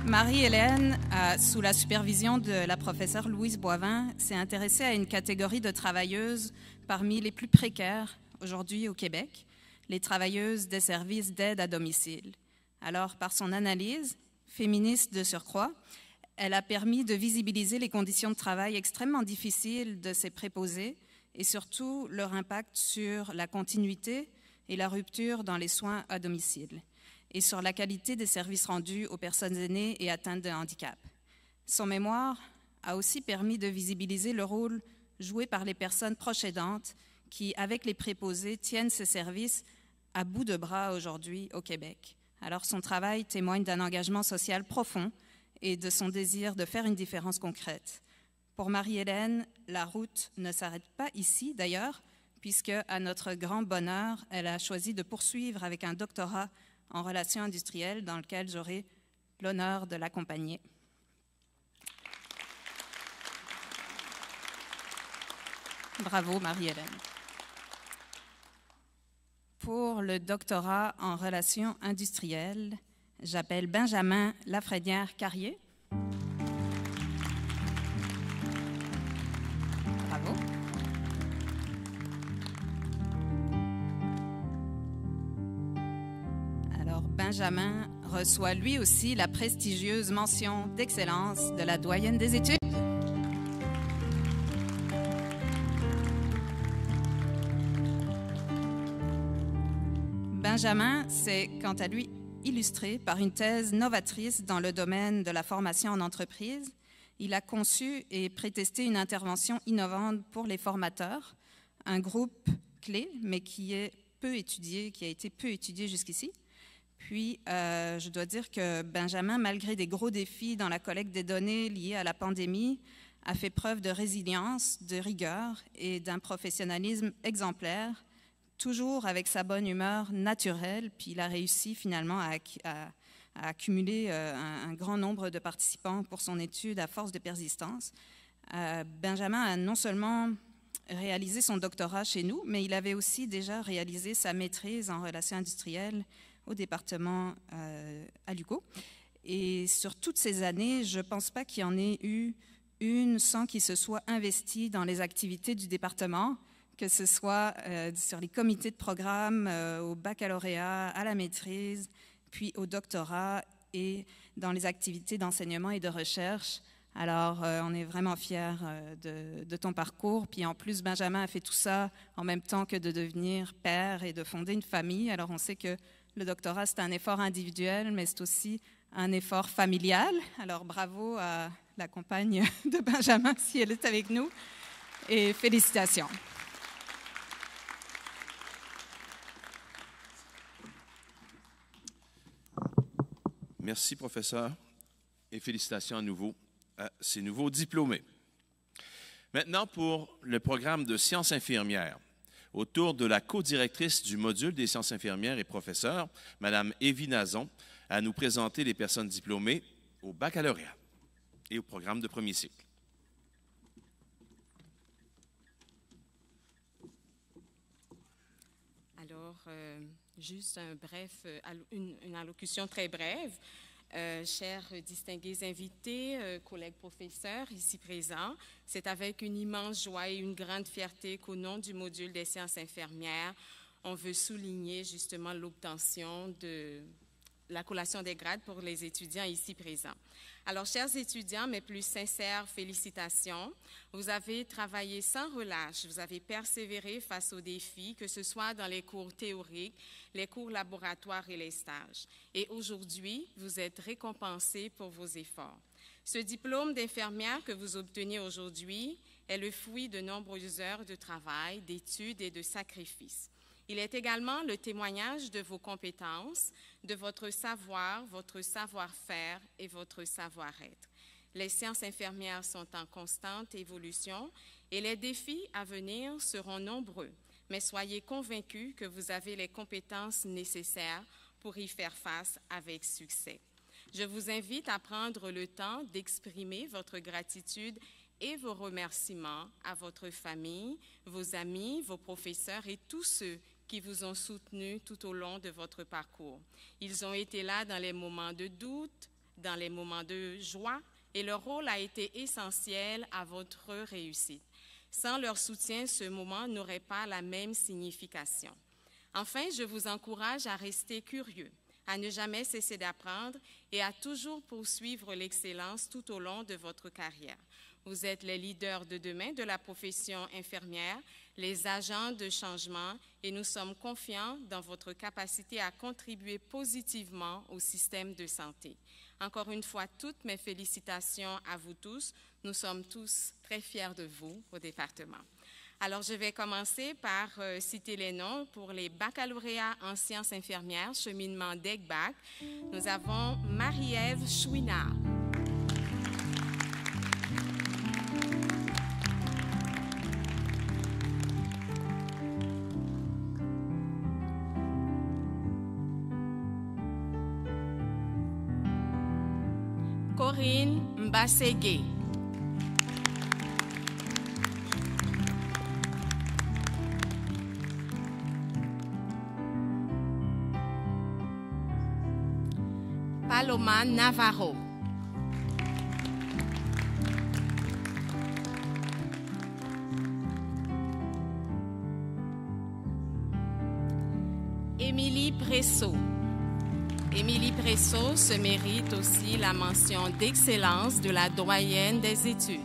[SPEAKER 9] Marie-Hélène, sous la supervision de la professeure Louise Boivin, s'est intéressée à une catégorie de travailleuses parmi les plus précaires aujourd'hui au Québec, les travailleuses des services d'aide à domicile. Alors, par son analyse, féministe de surcroît, elle a permis de visibiliser les conditions de travail extrêmement difficiles de ces préposés et surtout leur impact sur la continuité et la rupture dans les soins à domicile et sur la qualité des services rendus aux personnes aînées et atteintes de handicap. Son mémoire a aussi permis de visibiliser le rôle joué par les personnes proches aidantes qui, avec les préposés, tiennent ces services à bout de bras aujourd'hui au Québec. Alors son travail témoigne d'un engagement social profond et de son désir de faire une différence concrète. Pour Marie-Hélène, la route ne s'arrête pas ici d'ailleurs, puisque, à notre grand bonheur, elle a choisi de poursuivre avec un doctorat en relations industrielles dans lequel j'aurai l'honneur de l'accompagner. Bravo Marie-Hélène. Pour le doctorat en relations industrielles, j'appelle Benjamin Lafrenière-Carrier. Bravo. Alors, Benjamin reçoit lui aussi la prestigieuse mention d'excellence de la doyenne des études. Benjamin s'est, quant à lui, illustré par une thèse novatrice dans le domaine de la formation en entreprise. Il a conçu et prétesté une intervention innovante pour les formateurs, un groupe clé, mais qui a été peu étudié jusqu'ici. Puis, je dois dire que Benjamin, malgré des gros défis dans la collecte des données liées à la pandémie, a fait preuve de résilience, de rigueur et d'un professionnalisme exemplaire, toujours avec sa bonne humeur naturelle, puis il a réussi finalement à accumuler un grand nombre de participants pour son étude à force de persistance. Benjamin a non seulement réalisé son doctorat chez nous, mais il avait aussi déjà réalisé sa maîtrise en relations industrielles au département à l'UQO. Et sur toutes ces années, je ne pense pas qu'il y en ait eu une sans qu'il se soit investi dans les activités du département, que ce soit sur les comités de programme, au baccalauréat, à la maîtrise, puis au doctorat et dans les activités d'enseignement et de recherche. Alors, on est vraiment fiers de ton parcours. Puis en plus, Benjamin a fait tout ça en même temps que de devenir père et de fonder une famille. Alors, on sait que le doctorat, c'est un effort individuel, mais c'est aussi un effort familial. Alors, bravo à la compagne de Benjamin, si elle est avec nous, et félicitations.
[SPEAKER 1] Merci, professeur, et félicitations à nouveau à ces nouveaux diplômés. Maintenant, pour le programme de sciences infirmières, autour de la co-directrice du module des sciences infirmières et professeure, Mme Evie Nazon, à nous présenter les personnes diplômées au baccalauréat et au programme de premier cycle.
[SPEAKER 10] Alors, juste une allocution très brève. Chers distingués invités, collègues professeurs ici présents, c'est avec une immense joie et une grande fierté qu'au nom du module des sciences infirmières, on veut souligner justement l'obtention la collation des grades pour les étudiants ici présents. Alors, chers étudiants, mes plus sincères félicitations. Vous avez travaillé sans relâche, vous avez persévéré face aux défis, que ce soit dans les cours théoriques, les cours laboratoires et les stages. Et aujourd'hui, vous êtes récompensés pour vos efforts. Ce diplôme d'infirmière que vous obtenez aujourd'hui est le fruit de nombreuses heures de travail, d'études et de sacrifices. Il est également le témoignage de vos compétences, de votre savoir, votre savoir-faire et votre savoir-être. Les sciences infirmières sont en constante évolution et les défis à venir seront nombreux, mais soyez convaincus que vous avez les compétences nécessaires pour y faire face avec succès. Je vous invite à prendre le temps d'exprimer votre gratitude et vos remerciements à votre famille, vos amis, vos professeurs et tous ceux qui vous ont soutenu tout au long de votre parcours. Ils ont été là dans les moments de doute, dans les moments de joie, et leur rôle a été essentiel à votre réussite. Sans leur soutien, ce moment n'aurait pas la même signification. Enfin, je vous encourage à rester curieux, à ne jamais cesser d'apprendre et à toujours poursuivre l'excellence tout au long de votre carrière. Vous êtes les leaders de demain de la profession infirmière, les agents de changement, et nous sommes confiants dans votre capacité à contribuer positivement au système de santé. Encore une fois, toutes mes félicitations à vous tous. Nous sommes tous très fiers de vous au département. Alors, je vais commencer par citer les noms pour les baccalauréats en sciences infirmières, cheminement DECBAC. Nous avons Marie-Ève Chouinard. Corinne Mbassegé. Paloma Navarro. Émilie Bressot. Émilie Bressot se mérite aussi la mention d'excellence de la doyenne des études.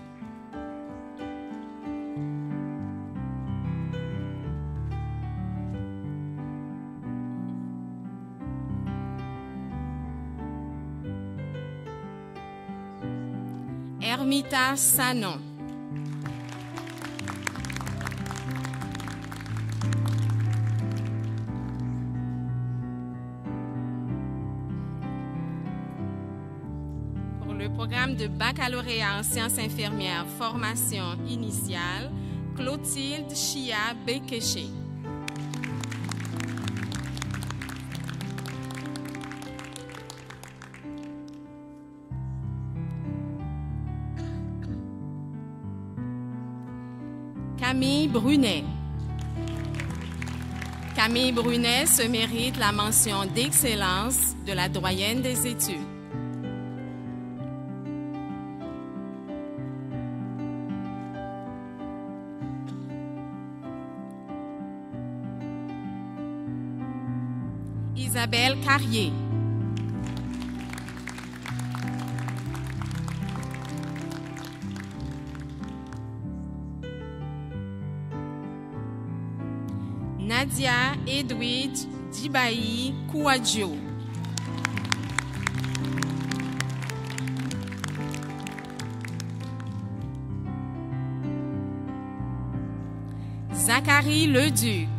[SPEAKER 10] Ermita Sanon. Programme de baccalauréat en sciences infirmières, formation initiale, Clotilde Chia Bekeché. Camille Brunet. Camille Brunet se mérite la mention d'excellence de la doyenne des études. Isabelle Carrier. Nadia Edwidge Dibayi Kouadjo. Zachary Leduc.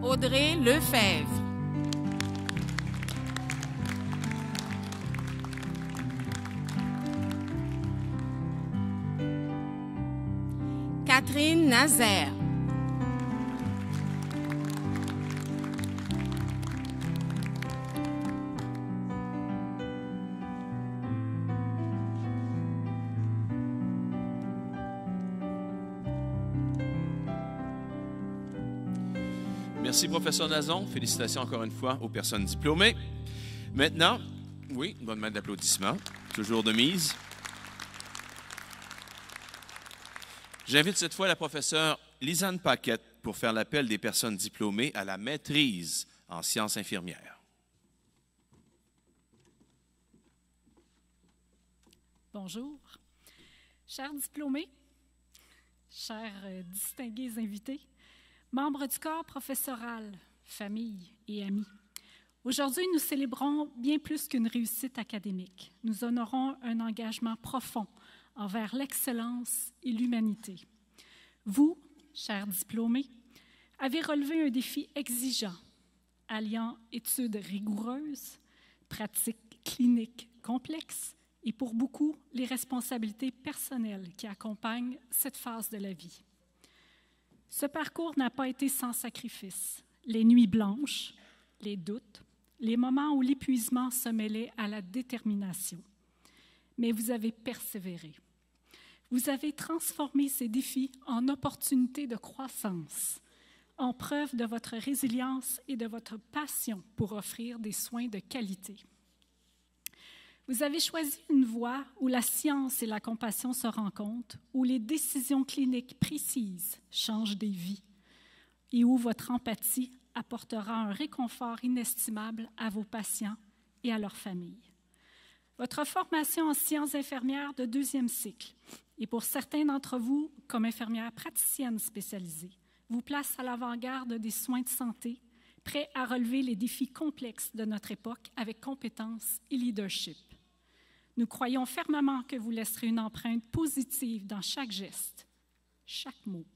[SPEAKER 10] Audrey Lefebvre. Catherine Nazaire.
[SPEAKER 1] Merci, professeur Nazon. Félicitations encore une fois aux personnes diplômées. Maintenant, oui, une bonne main d'applaudissements, toujours de mise. J'invite cette fois la professeure Lisanne Paquette pour faire l'appel des personnes diplômées à la maîtrise en sciences infirmières.
[SPEAKER 11] Bonjour. Chers diplômés, chers distingués invités, membres du corps professoral, famille et amis, aujourd'hui, nous célébrons bien plus qu'une réussite académique. Nous honorons un engagement profond envers l'excellence et l'humanité. Vous, chers diplômés, avez relevé un défi exigeant, alliant études rigoureuses, pratiques cliniques complexes et pour beaucoup, les responsabilités personnelles qui accompagnent cette phase de la vie. Ce parcours n'a pas été sans sacrifice. Les nuits blanches, les doutes, les moments où l'épuisement se mêlait à la détermination. Mais vous avez persévéré. Vous avez transformé ces défis en opportunités de croissance, en preuve de votre résilience et de votre passion pour offrir des soins de qualité. Vous avez choisi une voie où la science et la compassion se rencontrent, où les décisions cliniques précises changent des vies et où votre empathie apportera un réconfort inestimable à vos patients et à leurs familles. Votre formation en sciences infirmières de 2e cycle et pour certains d'entre vous, comme infirmière praticienne spécialisée, vous place à l'avant-garde des soins de santé, prêts à relever les défis complexes de notre époque avec compétence et leadership. Nous croyons fermement que vous laisserez une empreinte positive dans chaque geste, chaque mot,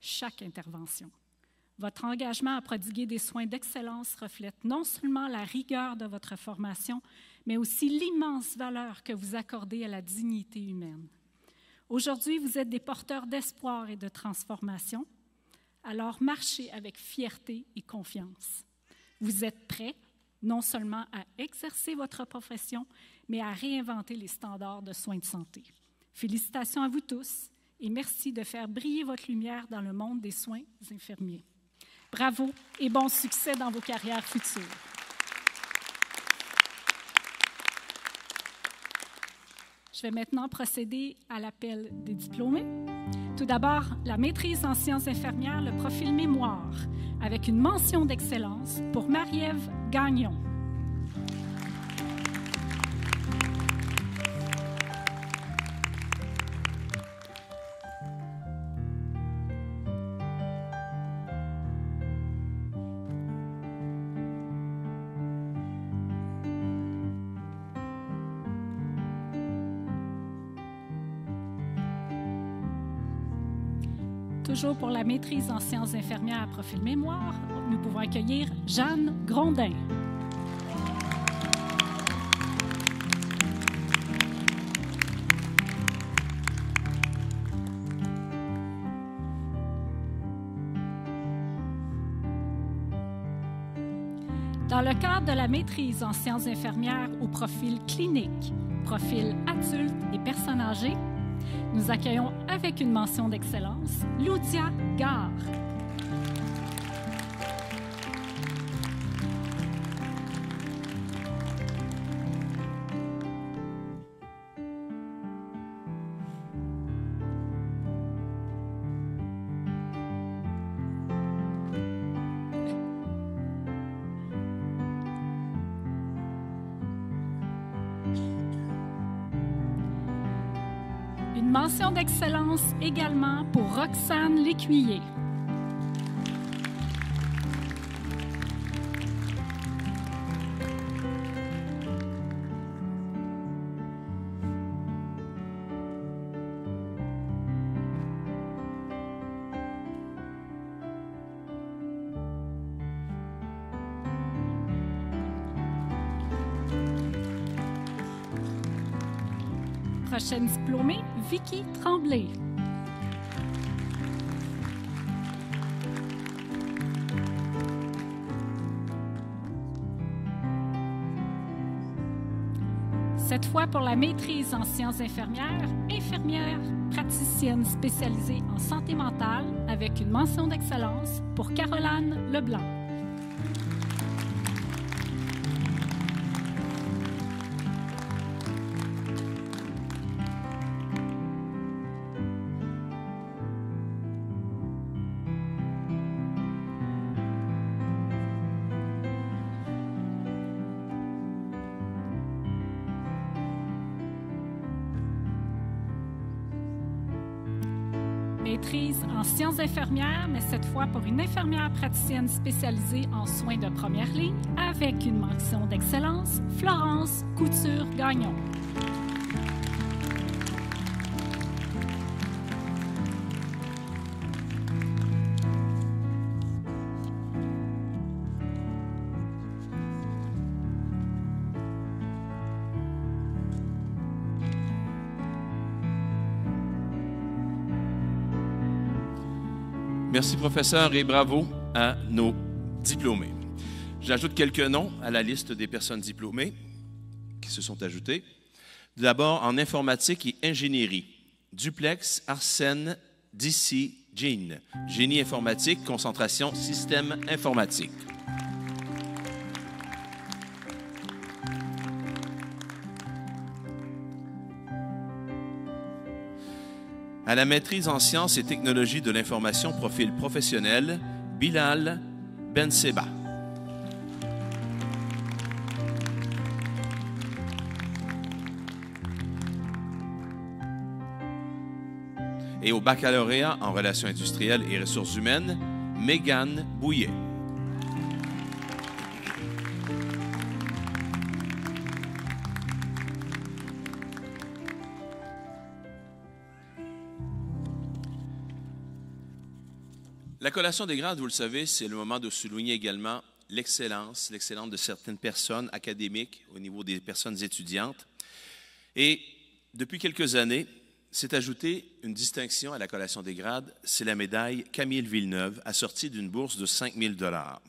[SPEAKER 11] chaque intervention. Votre engagement à prodiguer des soins d'excellence reflète non seulement la rigueur de votre formation, mais aussi l'immense valeur que vous accordez à la dignité humaine. Aujourd'hui, vous êtes des porteurs d'espoir et de transformation, alors marchez avec fierté et confiance. Vous êtes prêts non seulement à exercer votre profession, mais à réinventer les standards de soins de santé. Félicitations à vous tous et merci de faire briller votre lumière dans le monde des soins infirmiers. Bravo et bon succès dans vos carrières futures. Je vais maintenant procéder à l'appel des diplômés. Tout d'abord, la maîtrise en sciences infirmières, le profil mémoire, avec une mention d'excellence pour Marie-Ève Gagnon. Toujours pour la maîtrise en sciences infirmières à profil mémoire, nous pouvons accueillir Jeanne Grondin. Dans le cadre de la maîtrise en sciences infirmières au profil clinique, profil adulte et personnes âgées, nous accueillons avec une mention d'excellence Loudia Gare. Mention d'excellence également pour Roxane Lécuyer. Prochaine diplômée, Vicky Tremblay. Cette fois pour la maîtrise en sciences infirmières, infirmière praticienne spécialisée en santé mentale avec une mention d'excellence pour Caroline Leblanc. maîtrise en sciences infirmières, mais cette fois pour une infirmière praticienne spécialisée en soins de première ligne avec une mention d'excellence, Florence Couture-Gagnon.
[SPEAKER 1] Merci, professeur, et bravo à nos diplômés. J'ajoute quelques noms à la liste des personnes diplômées qui se sont ajoutées. D'abord, en informatique et ingénierie, Duplex, Arsène, DC, Jean. Génie informatique, concentration, système informatique. À la maîtrise en sciences et technologies de l'information profil professionnel, Bilal Benseba. Et au baccalauréat en relations industrielles et ressources humaines, Mégane Bouillet. La collation des grades, vous le savez, c'est le moment de souligner également l'excellence de certaines personnes académiques au niveau des personnes étudiantes. Et depuis quelques années, s'est ajoutée une distinction à la collation des grades, c'est la médaille Camille Villeneuve, assortie d'une bourse de 5 000 $,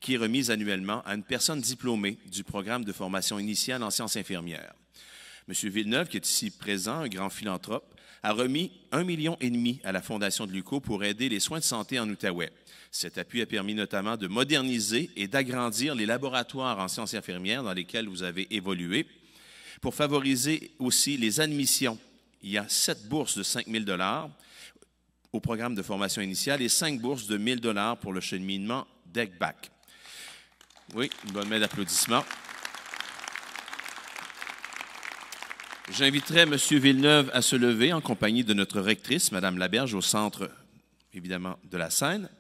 [SPEAKER 1] qui est remise annuellement à une personne diplômée du programme de formation initiale en sciences infirmières. M. Villeneuve, qui est ici présent, un grand philanthrope, a remis 1,5 million à la Fondation de l'UQO pour aider les soins de santé en Outaouais. Cet appui a permis notamment de moderniser et d'agrandir les laboratoires en sciences infirmières dans lesquels vous avez évolué, pour favoriser aussi les admissions. Il y a 7 bourses de 5 000 $ au programme de formation initiale et 5 bourses de 1 000 $ pour le cheminement DECBAC. Oui, une bonne main d'applaudissements. J'inviterai M. Villeneuve à se lever en compagnie de notre rectrice, Mme Laberge, au centre, évidemment, de la scène.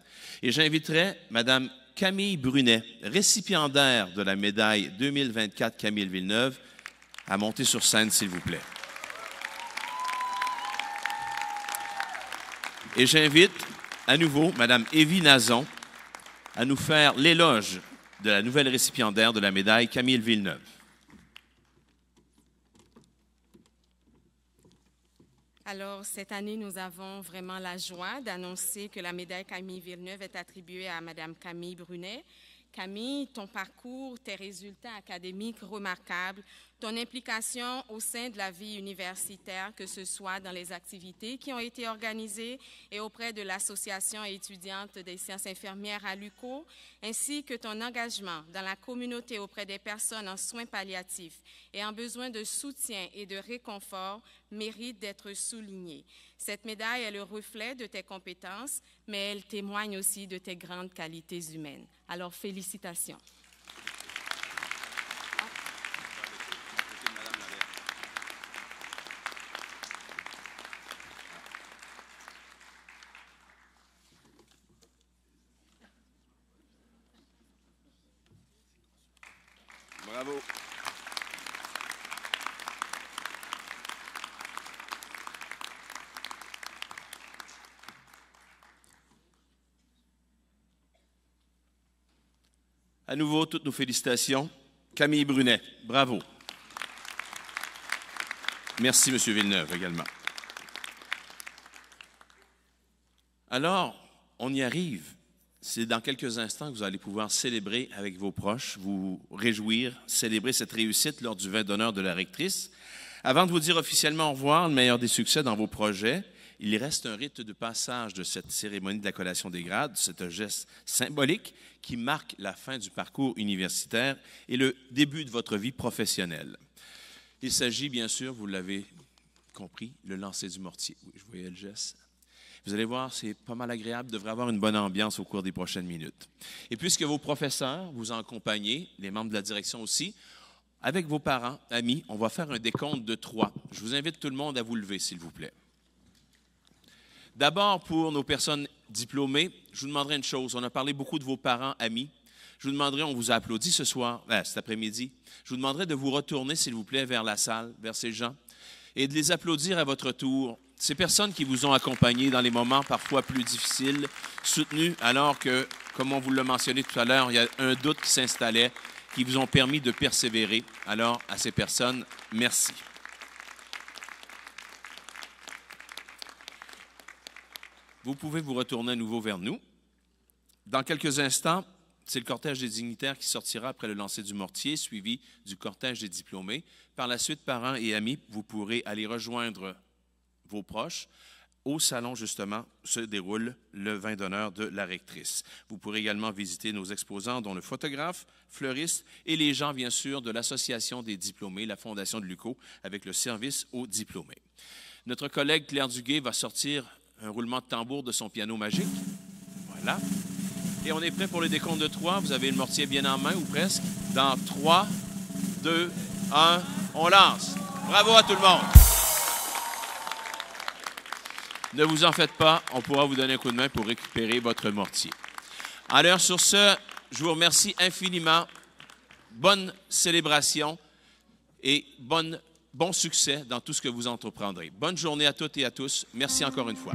[SPEAKER 1] Et j'inviterai Mme Camille Brunet, récipiendaire de la médaille 2024 Camille Villeneuve, à monter sur scène, s'il vous plaît. Et j'invite à nouveau Mme Evie Nazon à nous faire l'éloge de la nouvelle récipiendaire de la médaille Camille Villeneuve.
[SPEAKER 10] Alors, cette année, nous avons vraiment la joie d'annoncer que la médaille Camille Villeneuve est attribuée à Mme Camille Brunet. Camille, ton parcours, tes résultats académiques remarquables, ton implication au sein de la vie universitaire, que ce soit dans les activités qui ont été organisées et auprès de l'Association étudiante des sciences infirmières à l'UQO, ainsi que ton engagement dans la communauté auprès des personnes en soins palliatifs et en besoin de soutien et de réconfort, mérite d'être souligné. Cette médaille est le reflet de tes compétences, mais elle témoigne aussi de tes grandes qualités humaines. Alors, félicitations.
[SPEAKER 1] Bravo. À nouveau, toutes nos félicitations. Camille Brunet, bravo. Merci, M. Villeneuve, également. Alors, on y arrive. C'est dans quelques instants que vous allez pouvoir célébrer avec vos proches, vous réjouir, célébrer cette réussite lors du vin d'honneur de la rectrice. Avant de vous dire officiellement au revoir, le meilleur des succès dans vos projets, il reste un rite de passage de cette cérémonie de la collation des grades. C'est un geste symbolique qui marque la fin du parcours universitaire et le début de votre vie professionnelle. Il s'agit, bien sûr, vous l'avez compris, le lancer du mortier. Oui, je voyais le geste. Vous allez voir, c'est pas mal agréable, devrait avoir une bonne ambiance au cours des prochaines minutes. Et puisque vos professeurs vous en accompagnent, les membres de la direction aussi, avec vos parents, amis, on va faire un décompte de 3. Je vous invite tout le monde à vous lever, s'il vous plaît. D'abord, pour nos personnes diplômées, je vous demanderai une chose. On a parlé beaucoup de vos parents, amis. Je vous demanderai, on vous a applaudi ce soir, cet après-midi. Je vous demanderai de vous retourner, s'il vous plaît, vers la salle, vers ces gens, et de les applaudir à votre tour. Ces personnes qui vous ont accompagné dans les moments parfois plus difficiles, soutenus alors que, comme on vous l'a mentionné tout à l'heure, il y a un doute qui s'installait, qui vous ont permis de persévérer. Alors, à ces personnes, merci. Vous pouvez vous retourner à nouveau vers nous. Dans quelques instants, c'est le cortège des dignitaires qui sortira après le lancer du mortier, suivi du cortège des diplômés. Par la suite, parents et amis, vous pourrez aller rejoindre vos proches. Au salon, justement, se déroule le vin d'honneur de la rectrice. Vous pourrez également visiter nos exposants, dont le photographe, fleuriste et les gens, bien sûr, de l'Association des diplômés, la Fondation de l'UQO, avec le service aux diplômés. Notre collègue Claire Duguay va sortir un roulement de tambour de son piano magique. Voilà. Et on est prêt pour le décompte de 3. Vous avez le mortier bien en main, ou presque. Dans 3, 2, 1, on lance. Bravo à tout le monde. Ne vous en faites pas, on pourra vous donner un coup de main pour récupérer votre mortier. Alors, sur ce, je vous remercie infiniment. Bonne célébration et bon succès dans tout ce que vous entreprendrez. Bonne journée à toutes et à tous. Merci encore une fois.